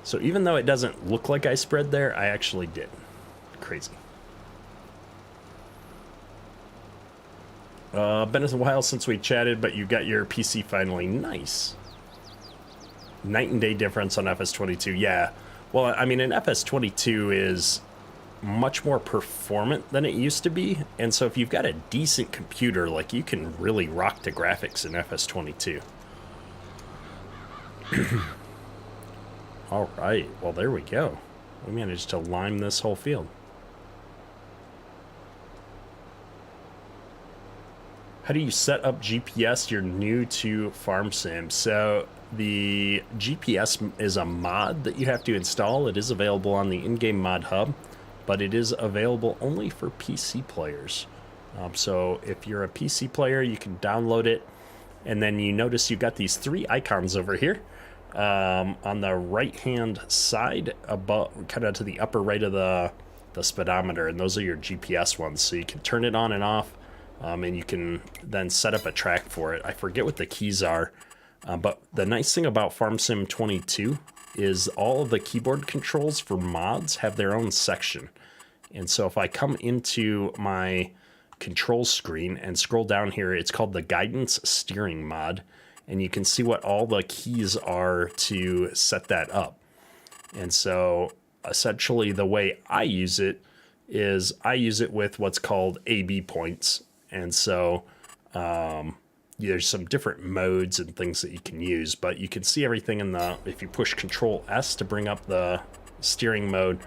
So even though it doesn't look like I spread there, I actually did. Crazy. Been a while since we chatted, but you got your PC finally. Nice. Night and day difference on FS22. Yeah. Well, I mean, an FS22 is much more performant than it used to be. And so if you've got a decent computer, like, you can really rock the graphics in FS22. All right. Well, there we go. We managed to lime this whole field. How do you set up GPS? You're new to Farm Sim. So the GPS is a mod that you have to install. It is available on the in-game mod hub, but it is available only for PC players. So if you're a PC player, you can download it, and then you notice you've got these 3 icons over here on the right-hand side, above, kind of to the upper right of the speedometer, and those are your GPS ones. So you can turn it on and off, and you can then set up a track for it. I forget what the keys are, but the nice thing about Farm Sim 22 is all of the keyboard controls for mods have their own section. And so if I come into my control screen and scroll down here, it's called the guidance steering mod, and you can see what all the keys are to set that up. And so essentially the way I use it is I use it with what's called AB points. And so there's some different modes and things that you can use, but you can see everything in the, if you push Control S to bring up the steering mode,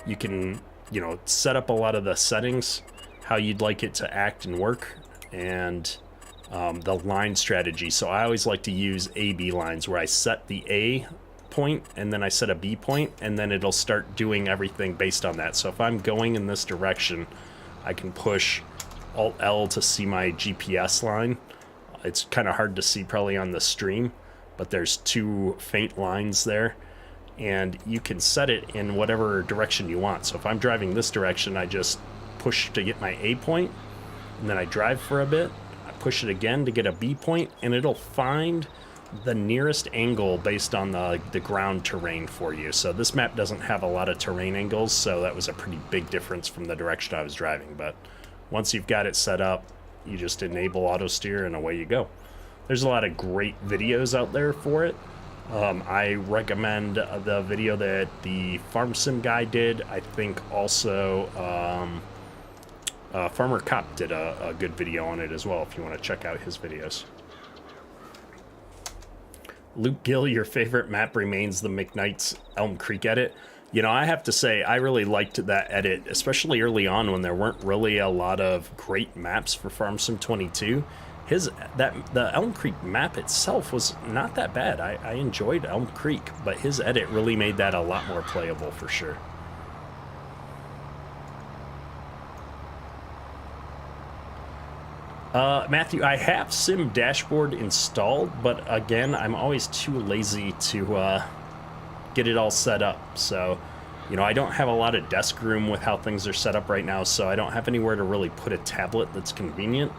you can, you know, set up a lot of the settings, how you'd like it to act and work, and the line strategy. So I always like to use A-B lines, where I set the A point and then I set a B point, and then it'll start doing everything based on that. So if I'm going in this direction, I can push Alt-L to see my GPS line. It's kind of hard to see probably on the stream, but there's 2 faint lines there, and you can set it in whatever direction you want. So if I'm driving this direction, I just push to get my A point, and then I drive for a bit, I push it again to get a B point, and it'll find the nearest angle based on the ground terrain for you. So this map doesn't have a lot of terrain angles, so that was a pretty big difference from the direction I was driving. But once you've got it set up, you just enable auto steer and away you go. There's a lot of great videos out there for it. I recommend the video that the Farm Sim guy did. I think also Farmer Cop did a good video on it as well, if you want to check out his videos. Luke Gill, your favorite map remains the McKnight's Elm Creek edit. You know, I have to say, I really liked that edit, especially early on when there weren't really a lot of great maps for Farm Sim 22. The Elm Creek map itself was not that bad. I enjoyed Elm Creek, but his edit really made that a lot more playable for sure. Matthew, I have Sim Dashboard installed, but again, I'm always too lazy to get it all set up. So, you know, I don't have a lot of desk room with how things are set up right now, so I don't have anywhere to really put a tablet that's convenient.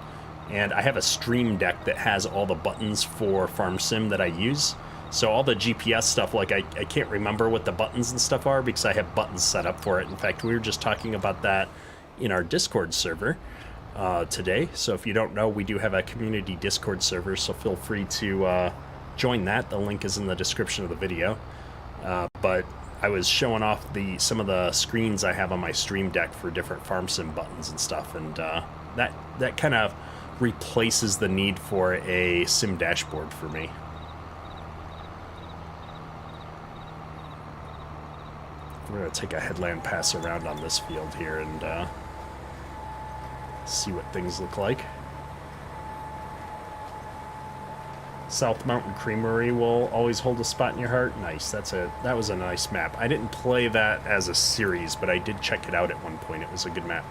And I have a Stream Deck that has all the buttons for Farm Sim that I use. So all the GPS stuff, like I can't remember what the buttons and stuff are because I have buttons set up for it. In fact, we were just talking about that in our Discord server today. So if you don't know, we do have a community Discord server, so feel free to join that. The link is in the description of the video. But I was showing off some of the screens I have on my Stream Deck for different Farm Sim buttons and stuff, and that kind of replaces the need for a Sim Dashboard for me. We're going to take a headland pass around on this field here and see what things look like. South Mountain Creamery will always hold a spot in your heart. Nice. That was a nice map. I didn't play that as a series, but I did check it out at one point. It was a good map.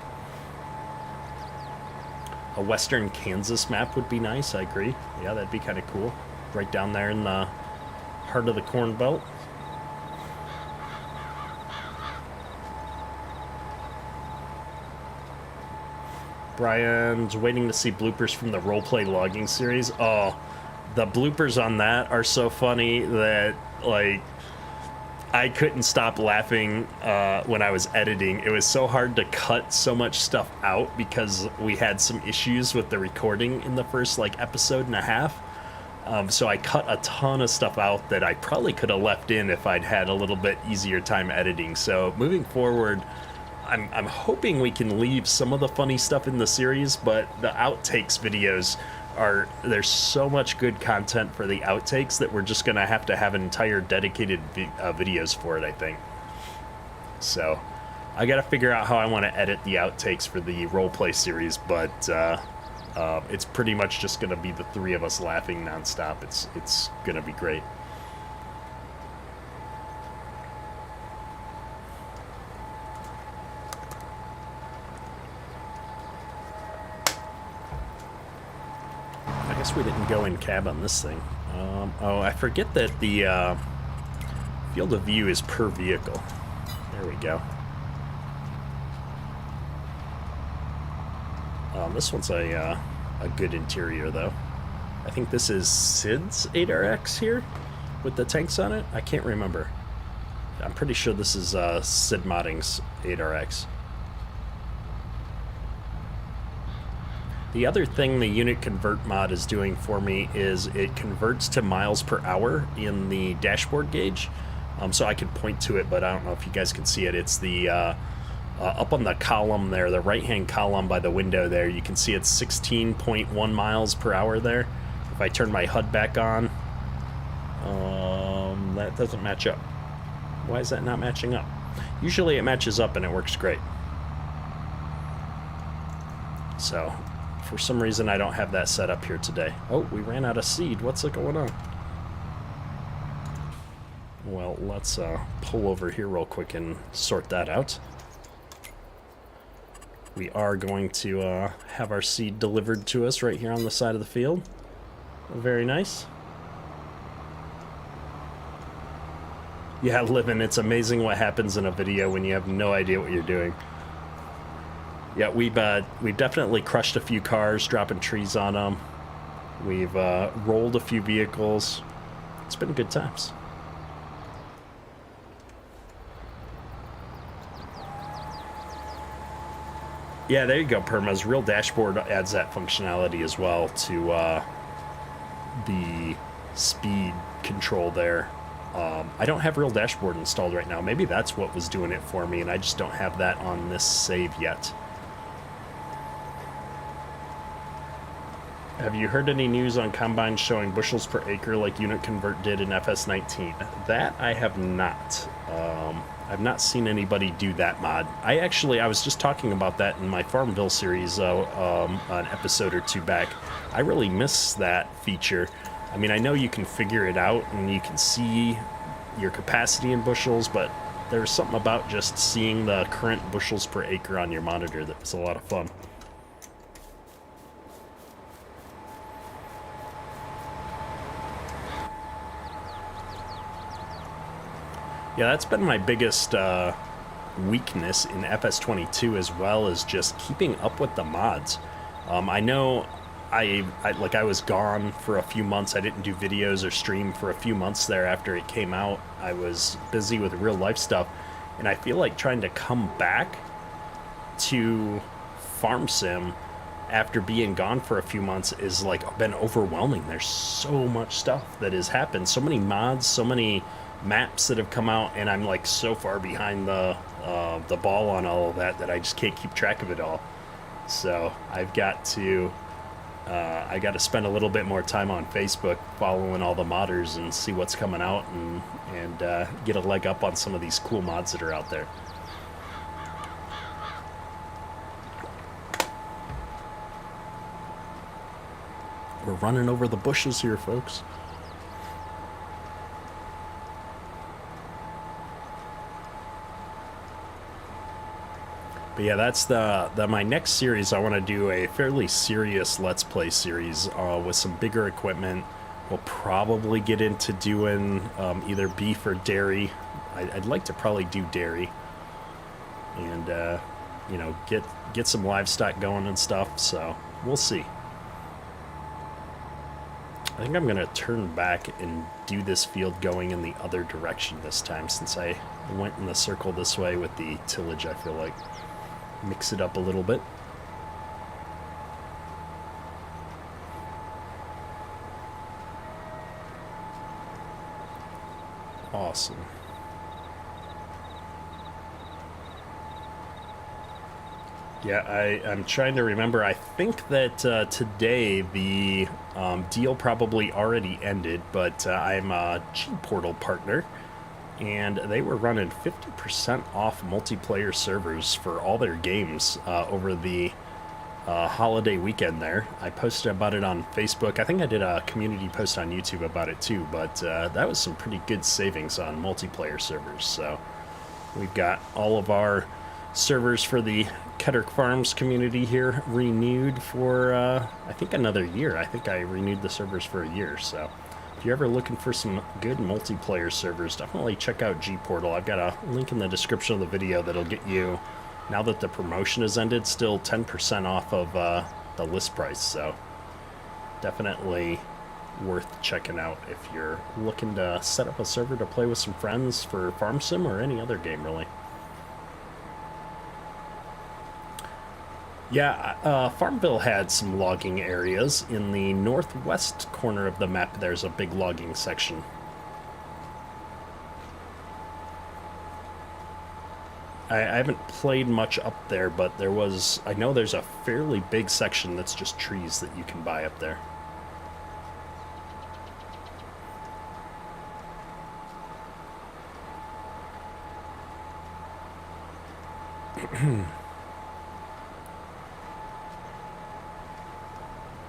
A Western Kansas map would be nice, I agree. Yeah, that'd be kind of cool. Right down there in the heart of the Corn Belt. Brian's waiting to see bloopers from the roleplay logging series. Oh, the bloopers on that are so funny that, like, I couldn't stop laughing when I was editing. It was so hard to cut so much stuff out because we had some issues with the recording in the first, like, episode and a half. So I cut a ton of stuff out that I probably could have left in if I'd had a little bit easier time editing. So moving forward, I'm hoping we can leave some of the funny stuff in the series, but the outtakes videos there's so much good content for the outtakes that we're just gonna have entire dedicated videos for it, I think. So I gotta figure out how I want to edit the outtakes for the roleplay series, but it's pretty much just gonna be the 3 of us laughing nonstop. It's gonna be great. guess we didn't go in cab on this thing. Oh, I forget that the field of view is per vehicle. There we go. This one's a good interior, though. I think this is Sid's 8RX here with the tanks on it. I can't remember. I'm pretty sure this is Sid Modding's 8RX. The other thing the unit convert mod is doing for me is it converts to miles per hour in the dashboard gauge. So I can point to it, but I don't know if you guys can see it. It's the up on the column there, the right-hand column by the window there. You can see it's 16.1 miles per hour there. If I turn my HUD back on, that doesn't match up. Why is that not matching up? Usually it matches up and it works great. So, for some reason I don't have that set up here today. Oh, we ran out of seed. What's going on? Well, let's pull over here real quick and sort that out. We are going to have our seed delivered to us right here on the side of the field. Very nice. Yeah, Livin', it's amazing what happens in a video when you have no idea what you're doing. Yeah, we've definitely crushed a few cars, dropping trees on them. We've rolled a few vehicles. It's been good times. Yeah, there you go, Permas. Real Dashboard adds that functionality as well to the speed control there. I don't have Real Dashboard installed right now. Maybe that's what was doing it for me, and I just don't have that on this save yet. Have you heard any news on combines showing bushels per acre like Unit Convert did in FS19? That I have not. I've not seen anybody do that mod. I was just talking about that in my Farmville series an episode or two back. I really miss that feature. I mean, I know you can figure it out and you can see your capacity in bushels, but there's something about just seeing the current bushels per acre on your monitor that was a lot of fun. Yeah, that's been my biggest weakness in FS22 as well, as just keeping up with the mods. I know I was gone for a few months. I didn't do videos or stream for a few months there after it came out. I was busy with real life stuff, and I feel like trying to come back to Farm Sim after being gone for a few months is been overwhelming. There's so much stuff that has happened, so many mods, so many maps that have come out, and I'm so far behind the ball on all of that I just can't keep track of it all. So I've got to I got to spend a little bit more time on Facebook following all the modders and see what's coming out and get a leg up on some of these cool mods that are out there. We're running over the bushes here, folks. But yeah, that's my next series. I want to do a fairly serious Let's Play series with some bigger equipment. We'll probably get into doing either beef or dairy. I'd like to probably do dairy, and get some livestock going and stuff. So we'll see. I think I'm gonna turn back and do this field going in the other direction this time, since I went in the circle this way with the tillage. I feel like mix it up a little bit. Awesome. Yeah, I'm trying to remember. I think that today the deal probably already ended, but I'm a G-Portal partner, and they were running 50% off multiplayer servers for all their games over the holiday weekend there. I posted about it on Facebook. I think I did a community post on YouTube about it too, but that was some pretty good savings on multiplayer servers. So we've got all of our servers for the Ketterick Farms community here renewed for, I think, another year. I think I renewed the servers for a year, so if you're ever looking for some good multiplayer servers, definitely check out G-Portal. I've got a link in the description of the video that'll get you, now that the promotion has ended, still 10% off of the list price, so definitely worth checking out if you're looking to set up a server to play with some friends for Farm Sim or any other game, really. Yeah, Farmville had some logging areas. In the northwest corner of the map, there's a big logging section. I haven't played much up there, but I know there's a fairly big section that's just trees that you can buy up there.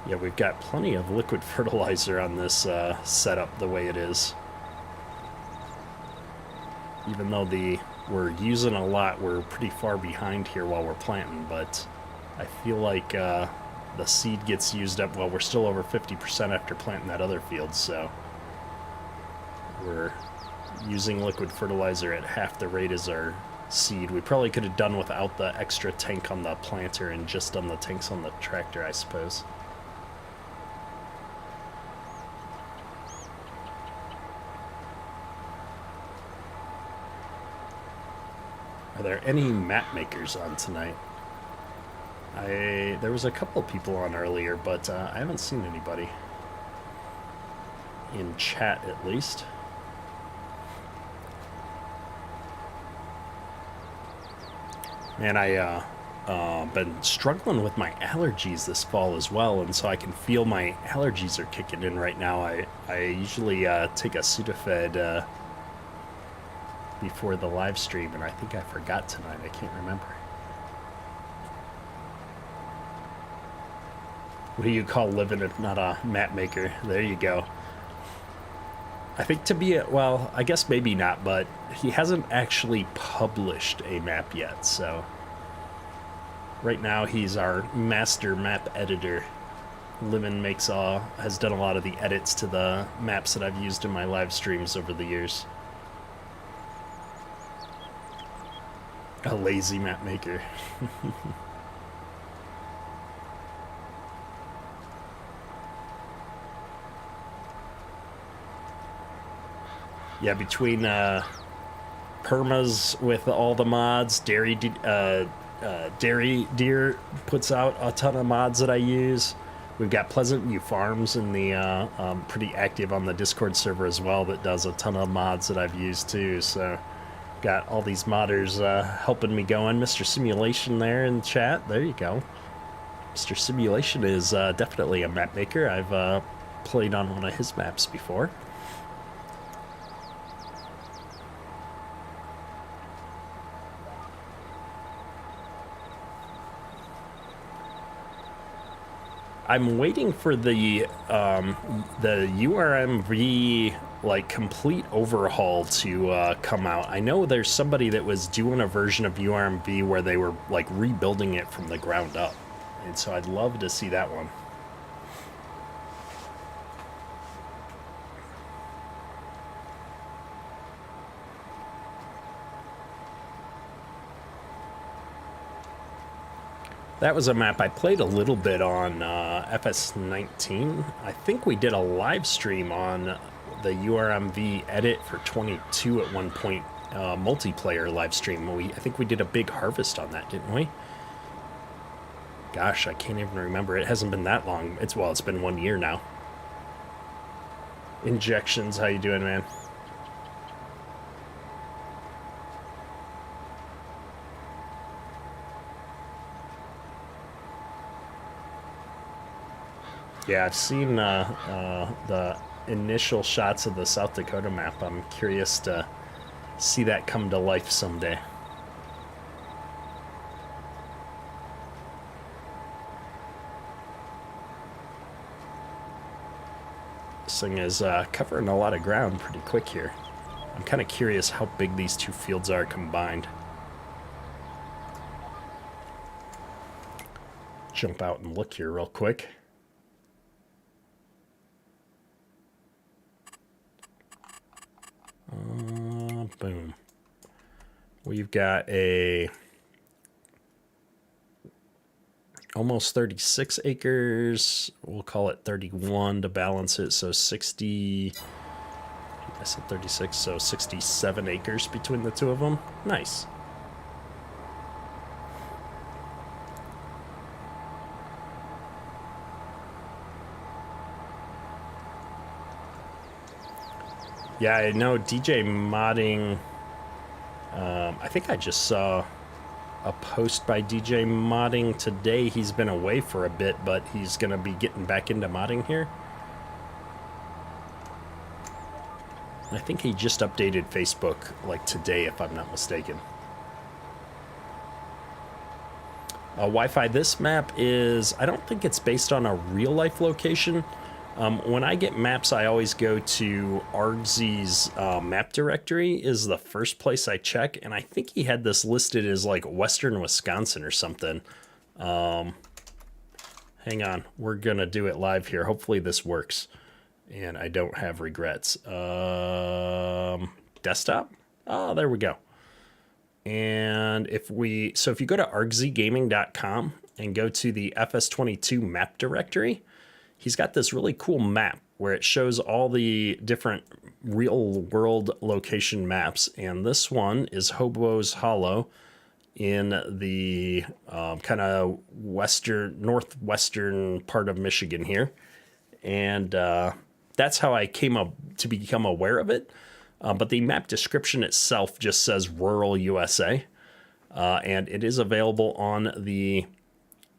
Yeah, we've got plenty of liquid fertilizer on this setup the way it is. Even though we're using a lot, we're pretty far behind here while we're planting, but I feel like the seed gets used up. Well, we're still over 50% after planting that other field, so we're using liquid fertilizer at half the rate as our seed. We probably could have done without the extra tank on the planter and just done the tanks on the tractor, I suppose. Are there any map makers on tonight? There was a couple people on earlier, but I haven't seen anybody. In chat, at least. Man, been struggling with my allergies this fall as well, and so I can feel my allergies are kicking in right now. I usually take a Sudafed before the live stream, and I think I forgot tonight. I can't remember. What do you call living if not a map maker? There you go. I think to be well, I guess maybe not, but he hasn't actually published a map yet, so right now he's our master map editor. Limon has done a lot of the edits to the maps that I've used in my live streams over the years. A lazy map maker. Yeah, between permas with all the mods, Dairy Deer puts out a ton of mods that I use. We've got Pleasant View Farms in the pretty active on the Discord server as well, that does a ton of mods that I've used too. So got all these modders helping me going. Mr. Simulation there in chat. There you go. Mr. Simulation is definitely a map maker. I've played on one of his maps before. I'm waiting for the URMV like complete overhaul to come out. I know there's somebody that was doing a version of URMV where they were like rebuilding it from the ground up, and so I'd love to see that one. That was a map I played a little bit on FS19. I think we did a live stream on the URMV edit for 22 at one point, multiplayer live stream. I think we did a big harvest on that, didn't we? Gosh, I can't even remember. It hasn't been that long. It's been 1 year now. Injections, how you doing, man? Yeah, I've seen the initial shots of the South Dakota map. I'm curious to see that come to life someday. This thing is covering a lot of ground pretty quick here. I'm kind of curious how big these two fields are combined. jump out and look here real quick. Boom. We've got a almost 36 acres. We'll call it 31 to balance it. So 60, I said 36, so 67 acres between the two of them. Nice. Yeah, I know DJ Modding, I think I just saw a post by DJ Modding today. He's been away for a bit, but he's going to be getting back into modding here. I think he just updated Facebook like today, if I'm not mistaken. Wi-Fi, this map is, I don't think it's based on a real life location. When I get maps, I always go to Argzy's map directory is the first place I check. And I think he had this listed as like Western Wisconsin or something. Hang on, we're going to do it live here. Hopefully this works and I don't have regrets. Desktop? Oh, there we go. And if you go to argzygaming.com and go to the FS22 map directory, he's got this really cool map where it shows all the different real world location maps. And this one is Hobo's Hollow in the kind of northwestern part of Michigan here. And that's how I came up to become aware of it. But the map description itself just says rural USA. And it is available on the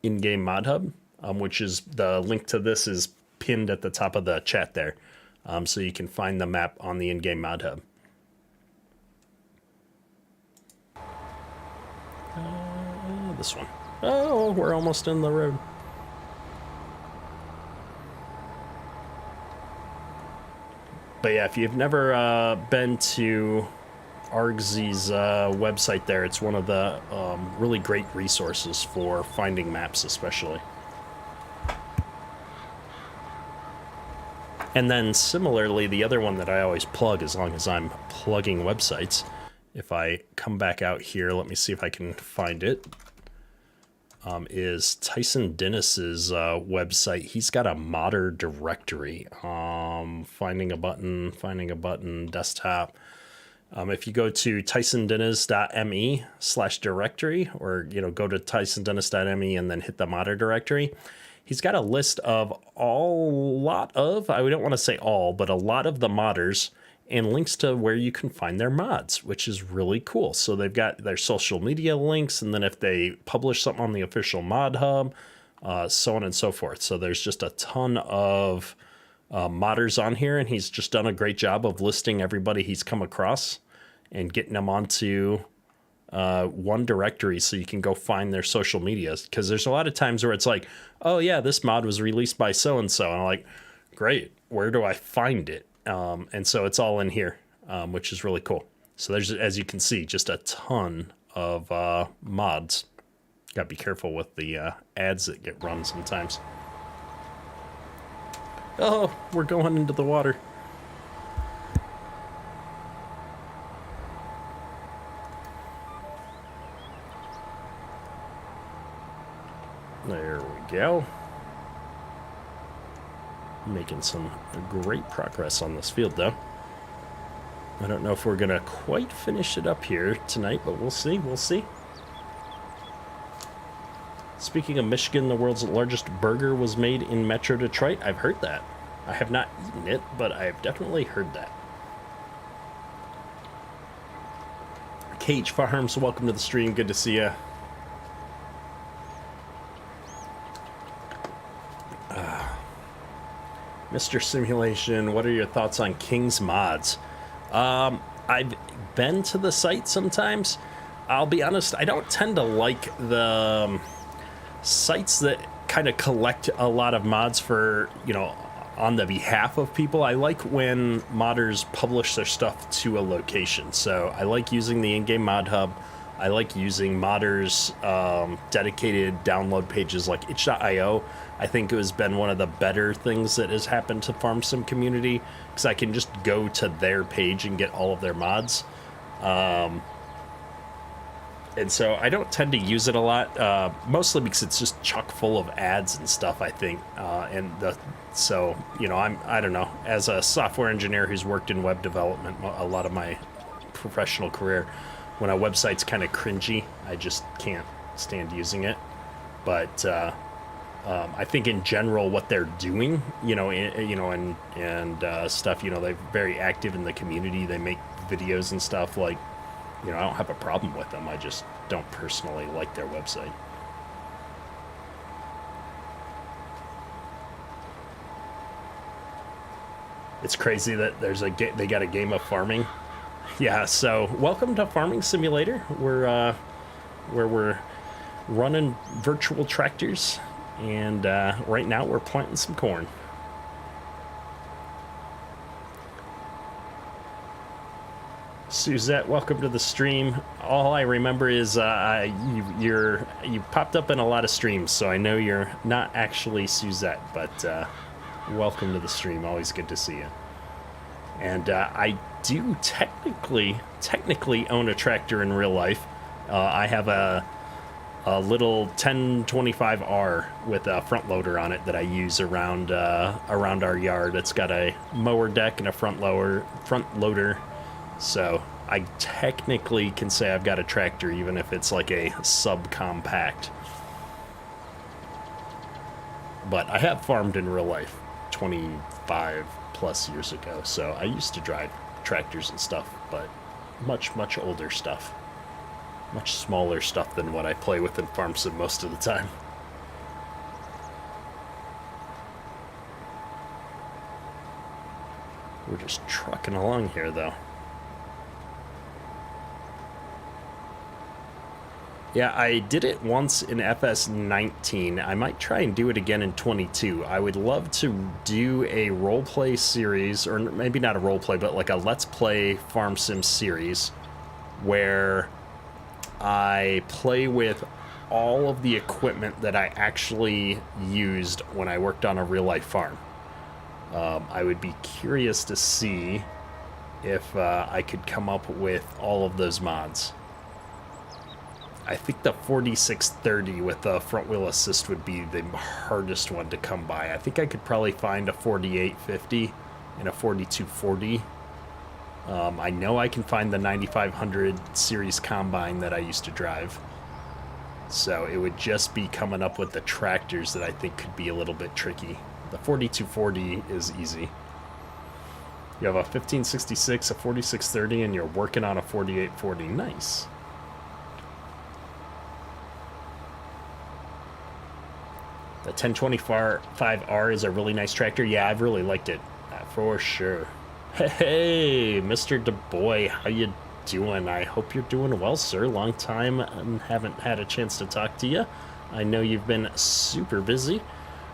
in-game mod hub. Which is the link to this is pinned at the top of the chat there. So you can find the map on the in-game mod hub. This one. Oh, we're almost in the road. But yeah, if you've never been to Argzy's website there, it's one of the really great resources for finding maps especially. And then similarly, the other one that I always plug as long as I'm plugging websites, if I come back out here, let me see if I can find it, is Tyson Dennis's website. He's got a modder directory, finding a button, desktop. If you go to tysondennis.me/directory or, go to tysondennis.me and then hit the modder directory, he's got a list of I don't want to say all, but a lot of the modders and links to where you can find their mods, which is really cool. So they've got their social media links, and then if they publish something on the official mod hub, so on and so forth. So there's just a ton of modders on here, and he's just done a great job of listing everybody he's come across and getting them onto one directory so you can go find their social medias, because there's a lot of times where it's like, oh yeah, this mod was released by so and so, and I'm like, great, where do I find it? And so it's all in here, which is really cool. So there's, as you can see, just a ton of mods. Gotta be careful with the ads that get run sometimes. Oh, we're going into the water. There we go. Making some great progress on this field, though. I don't know if we're going to quite finish it up here tonight, but we'll see. We'll see. Speaking of Michigan, the world's largest burger was made in Metro Detroit. I've heard that. I have not eaten it, but I've definitely heard that. Cage Farms, welcome to the stream. Good to see you. Mr. Simulation, what are your thoughts on King's mods? I've been to the site sometimes. I'll be honest, I don't tend to like the sites that kind of collect a lot of mods for, on the behalf of people. I like when modders publish their stuff to a location. So I like using the in-game mod hub. I like using modders' dedicated download pages like itch.io. I think it has been one of the better things that has happened to Farm Sim community, because I can just go to their page and get all of their mods. And so I don't tend to use it a lot, mostly because it's just chock full of ads and stuff, I think. So, you know, I don't know, as a software engineer who's worked in web development a lot of my professional career, when a website's kind of cringy, I just can't stand using it. But I think in general, what they're doing, and stuff, they're very active in the community. They make videos and stuff. Like, I don't have a problem with them. I just don't personally like their website. It's crazy that they got a game of farming. Yeah, so welcome to Farming Simulator. Where we're running virtual tractors, and right now we're planting some corn. Suzette, welcome to the stream. All I remember is you popped up in a lot of streams, so I know you're not actually Suzette, but welcome to the stream. Always good to see you. And I do technically own a tractor in real life. I have a little 1025R with a front loader on it that I use around our yard. It's got a mower deck and a front loader. So I technically can say I've got a tractor, even if it's like a subcompact. But I have farmed in real life 25 plus years ago, so I used to drive tractors and stuff, but much older stuff. Much smaller stuff than what I play with in Farm Sim most of the time. We're just trucking along here, though. Yeah, I did it once in FS19. I might try and do it again in 22. I would love to do a roleplay series, or maybe not a roleplay, but like a Let's Play Farm Sim series, where I play with all of the equipment that I actually used when I worked on a real-life farm. I would be curious to see if I could come up with all of those mods. I think the 4630 with the front wheel assist would be the hardest one to come by. I think I could probably find a 4850 and a 4240. I know I can find the 9500 series combine that I used to drive. So it would just be coming up with the tractors that I think could be a little bit tricky. The 4240 is easy. You have a 1566, a 4630, and you're working on a 4840. Nice. The 1025R is a really nice tractor. Yeah, I've really liked it, for sure. Hey, Mr. DuBois, how you doing? I hope you're doing well, sir. Long time and haven't had a chance to talk to you. I know you've been super busy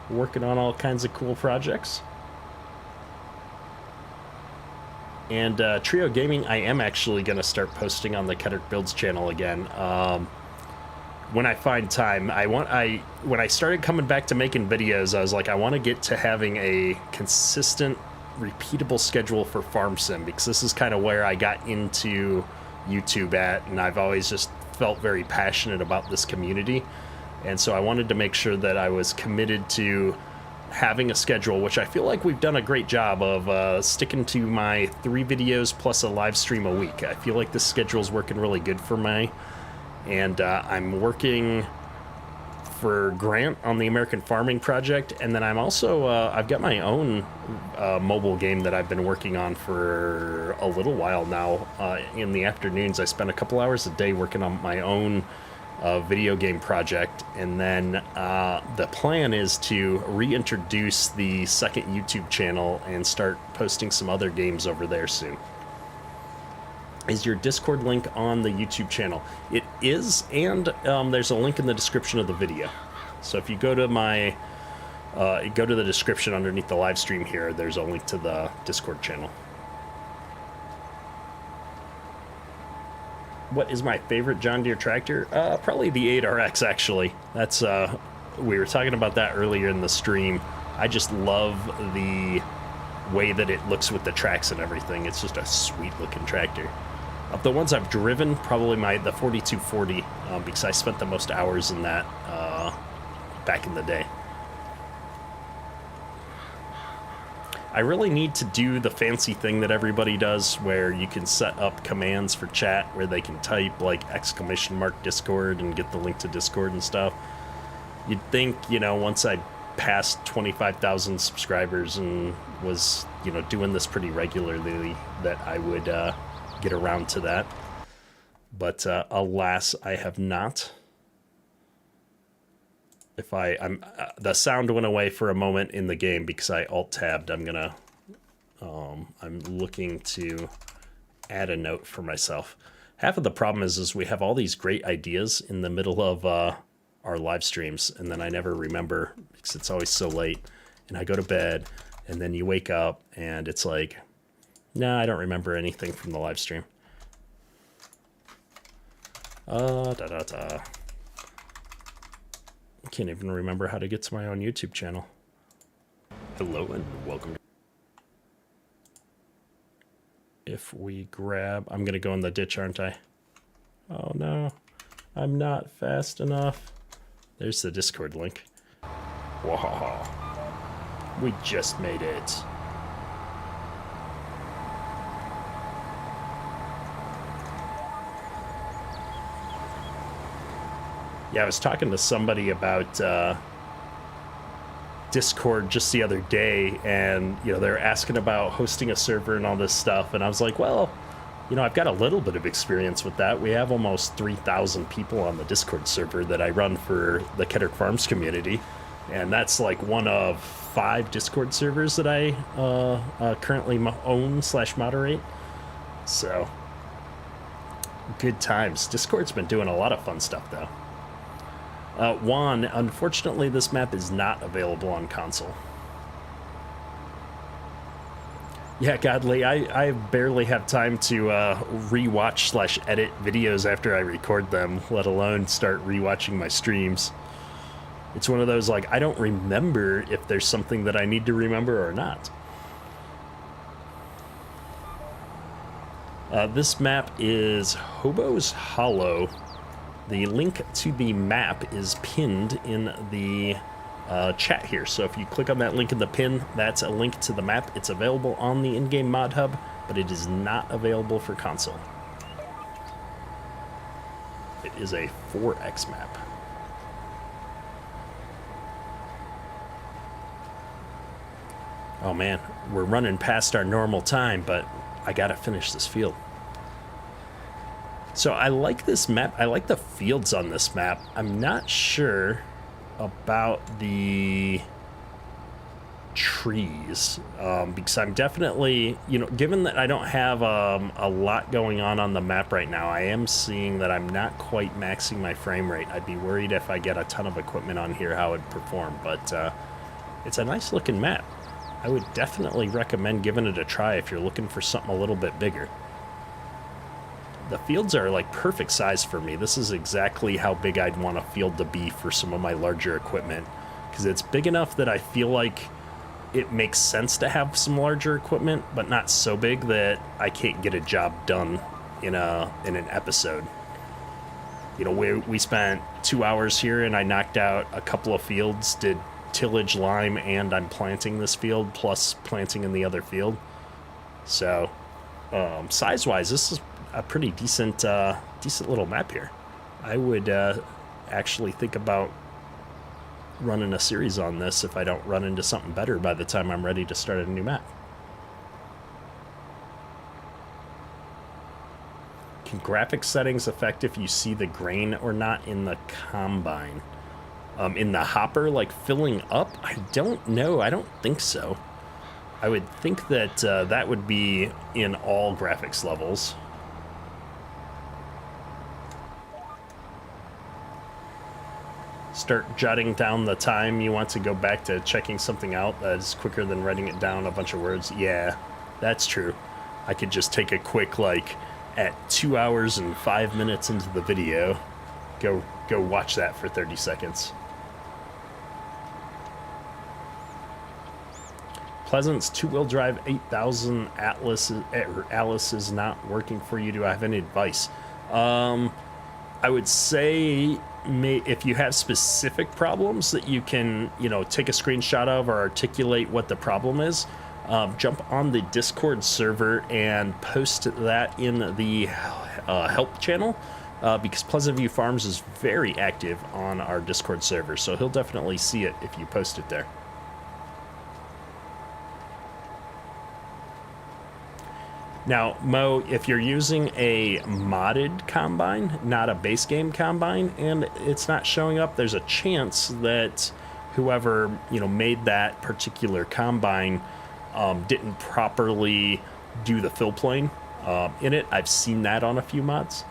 working on all kinds of cool projects. And Trio Gaming, I am actually going to start posting on the Kedrick Builds channel again. When I find time, when I started coming back to making videos, I was like, I want to get to having a consistent, repeatable schedule for Farm Sim, because this is kind of where I got into YouTube at, and I've always just felt very passionate about this community. And so I wanted to make sure that I was committed to having a schedule, which I feel like we've done a great job of sticking to my 3 videos plus a live stream a week. I feel like this schedule is working really good for me. And I'm working for Grant on the American Farming Project, and then I'm also I've got my own mobile game that I've been working on for a little while now. In the afternoons, I spend a couple hours a day working on my own video game project, and then the plan is to reintroduce the second YouTube channel and start posting some other games over there soon. Is your Discord link on the YouTube channel? It is, and there's a link in the description of the video. So if you go to the description underneath the live stream here, there's a link to the Discord channel. What is my favorite John Deere tractor? Probably the 8RX, actually. That's, we were talking about that earlier in the stream. I just love the way that it looks with the tracks and everything. It's just a sweet looking tractor. Of the ones I've driven, probably the 4240, because I spent the most hours in that back in the day. I really need to do the fancy thing that everybody does where you can set up commands for chat where they can type like ! Discord and get the link to Discord and stuff. You'd think, you know, once I passed 25,000 subscribers and was, you know, doing this pretty regularly that I would get around to that. But alas, I have not. If I'm the sound went away for a moment in the game because I alt-tabbed. I'm looking to add a note for myself. Half of the problem is we have all these great ideas in the middle of our live streams, and then I never remember because it's always so late, and I go to bed, and then you wake up, and it's like, nah, I don't remember anything from the live stream. I can't even remember how to get to my own YouTube channel. Hello and welcome. If we grab, I'm gonna go in the ditch, aren't I? Oh no, I'm not fast enough. There's the Discord link. Wow, we just made it. Yeah, I was talking to somebody about Discord just the other day, and you know, they're asking about hosting a server and all this stuff, and I was like, well, you know, I've got a little bit of experience with that. We have almost 3,000 people on the Discord server that I run for the Kedrick Farms community, and that's like one of 5 Discord servers that I currently own/moderate. So, good times. Discord's been doing a lot of fun stuff, though. Juan, unfortunately, this map is not available on console. Yeah, Godly, I barely have time to rewatch/edit videos after I record them, let alone start rewatching my streams. It's one of those, like, I don't remember if there's something that I need to remember or not. This map is Hobo's Hollow. The link to the map is pinned in the chat here. So if you click on that link in the pin, that's a link to the map. It's available on the in-game mod hub, but it is not available for console. It is a 4X map. Oh man, we're running past our normal time, but I gotta finish this field. So I like this map. I like the fields on this map. I'm not sure about the trees because I'm definitely, you know, given that I don't have a lot going on the map right now, I am seeing that I'm not quite maxing my frame rate. I'd be worried if I get a ton of equipment on here how it'd perform, but it's a nice looking map. I would definitely recommend giving it a try if you're looking for something a little bit bigger. The fields are like perfect size for me. This is exactly how big I'd want a field to be for some of my larger equipment, because it's big enough that I feel like it makes sense to have some larger equipment, but not so big that I can't get a job done in an episode. You know, we spent 2 hours here and I knocked out a couple of fields, did tillage, lime, and I'm planting this field plus planting in the other field. So size-wise, this is a pretty decent little map here. I would actually think about running a series on this if I don't run into something better by the time I'm ready to start a new map. Can graphics settings affect if you see the grain or not in the combine? In the hopper, like filling up? I don't know. I don't think so. I would think that that would be in all graphics levels. Start jotting down the time you want to go back to checking something out that is quicker than writing it down a bunch of words. Yeah, that's true. I could just take a quick, like, at 2 hours and 5 minutes into the video. Go watch that for 30 seconds. Pleasant's two-wheel drive 8000 Atlas is not working for you. Do I have any advice? I would say if you have specific problems that you can, take a screenshot of or articulate what the problem is, jump on the Discord server and post that in the help channel, because Pleasant View Farms is very active on our Discord server, so he'll definitely see it if you post it there. Now, Mo, if you're using a modded combine, not a base game combine, and it's not showing up, there's a chance that whoever, made that particular combine didn't properly do the fill plane in it. I've seen that on a few mods.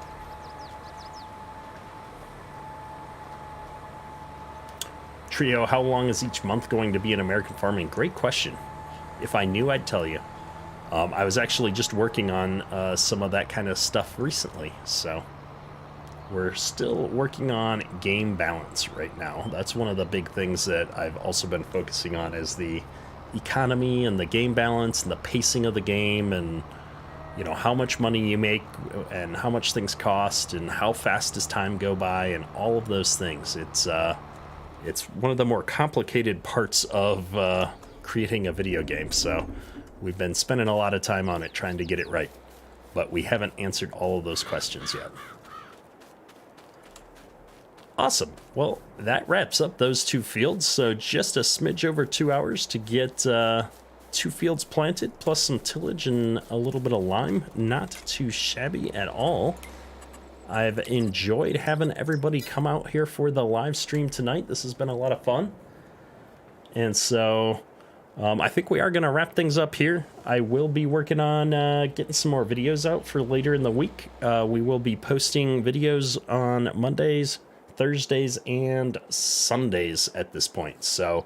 Trio, how long is each month going to be in American farming? Great question. If I knew, I'd tell you. I was actually just working on some of that kind of stuff recently, so we're still working on game balance right now. That's one of the big things that I've also been focusing on, is the economy and the game balance and the pacing of the game, and how much money you make and how much things cost and how fast does time go by and all of those things. It's one of the more complicated parts of creating a video game, so we've been spending a lot of time on it trying to get it right, but we haven't answered all of those questions yet. Awesome. Well, that wraps up those two fields. So just a smidge over 2 hours to get 2 fields planted, plus some tillage and a little bit of lime. Not too shabby at all. I've enjoyed having everybody come out here for the live stream tonight. This has been a lot of fun. And so I think we are going to wrap things up here. I will be working on getting some more videos out for later in the week. We will be posting videos on Mondays, Thursdays, and Sundays at this point. So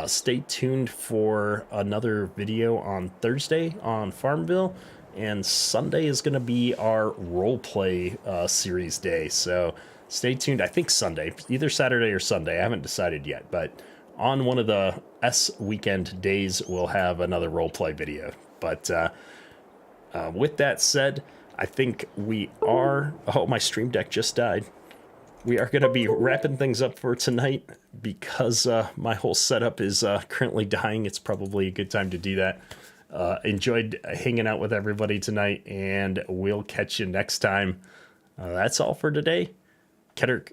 stay tuned for another video on Thursday on Farmville. And Sunday is going to be our roleplay series day. So stay tuned. I think Sunday, either Saturday or Sunday. I haven't decided yet, but on one of the weekend days, we'll have another roleplay video. But with that said, I think we are... Oh, my Stream Deck just died. We are going to be wrapping things up for tonight because my whole setup is currently dying. It's probably a good time to do that. Enjoyed hanging out with everybody tonight, and we'll catch you next time. That's all for today. Ketter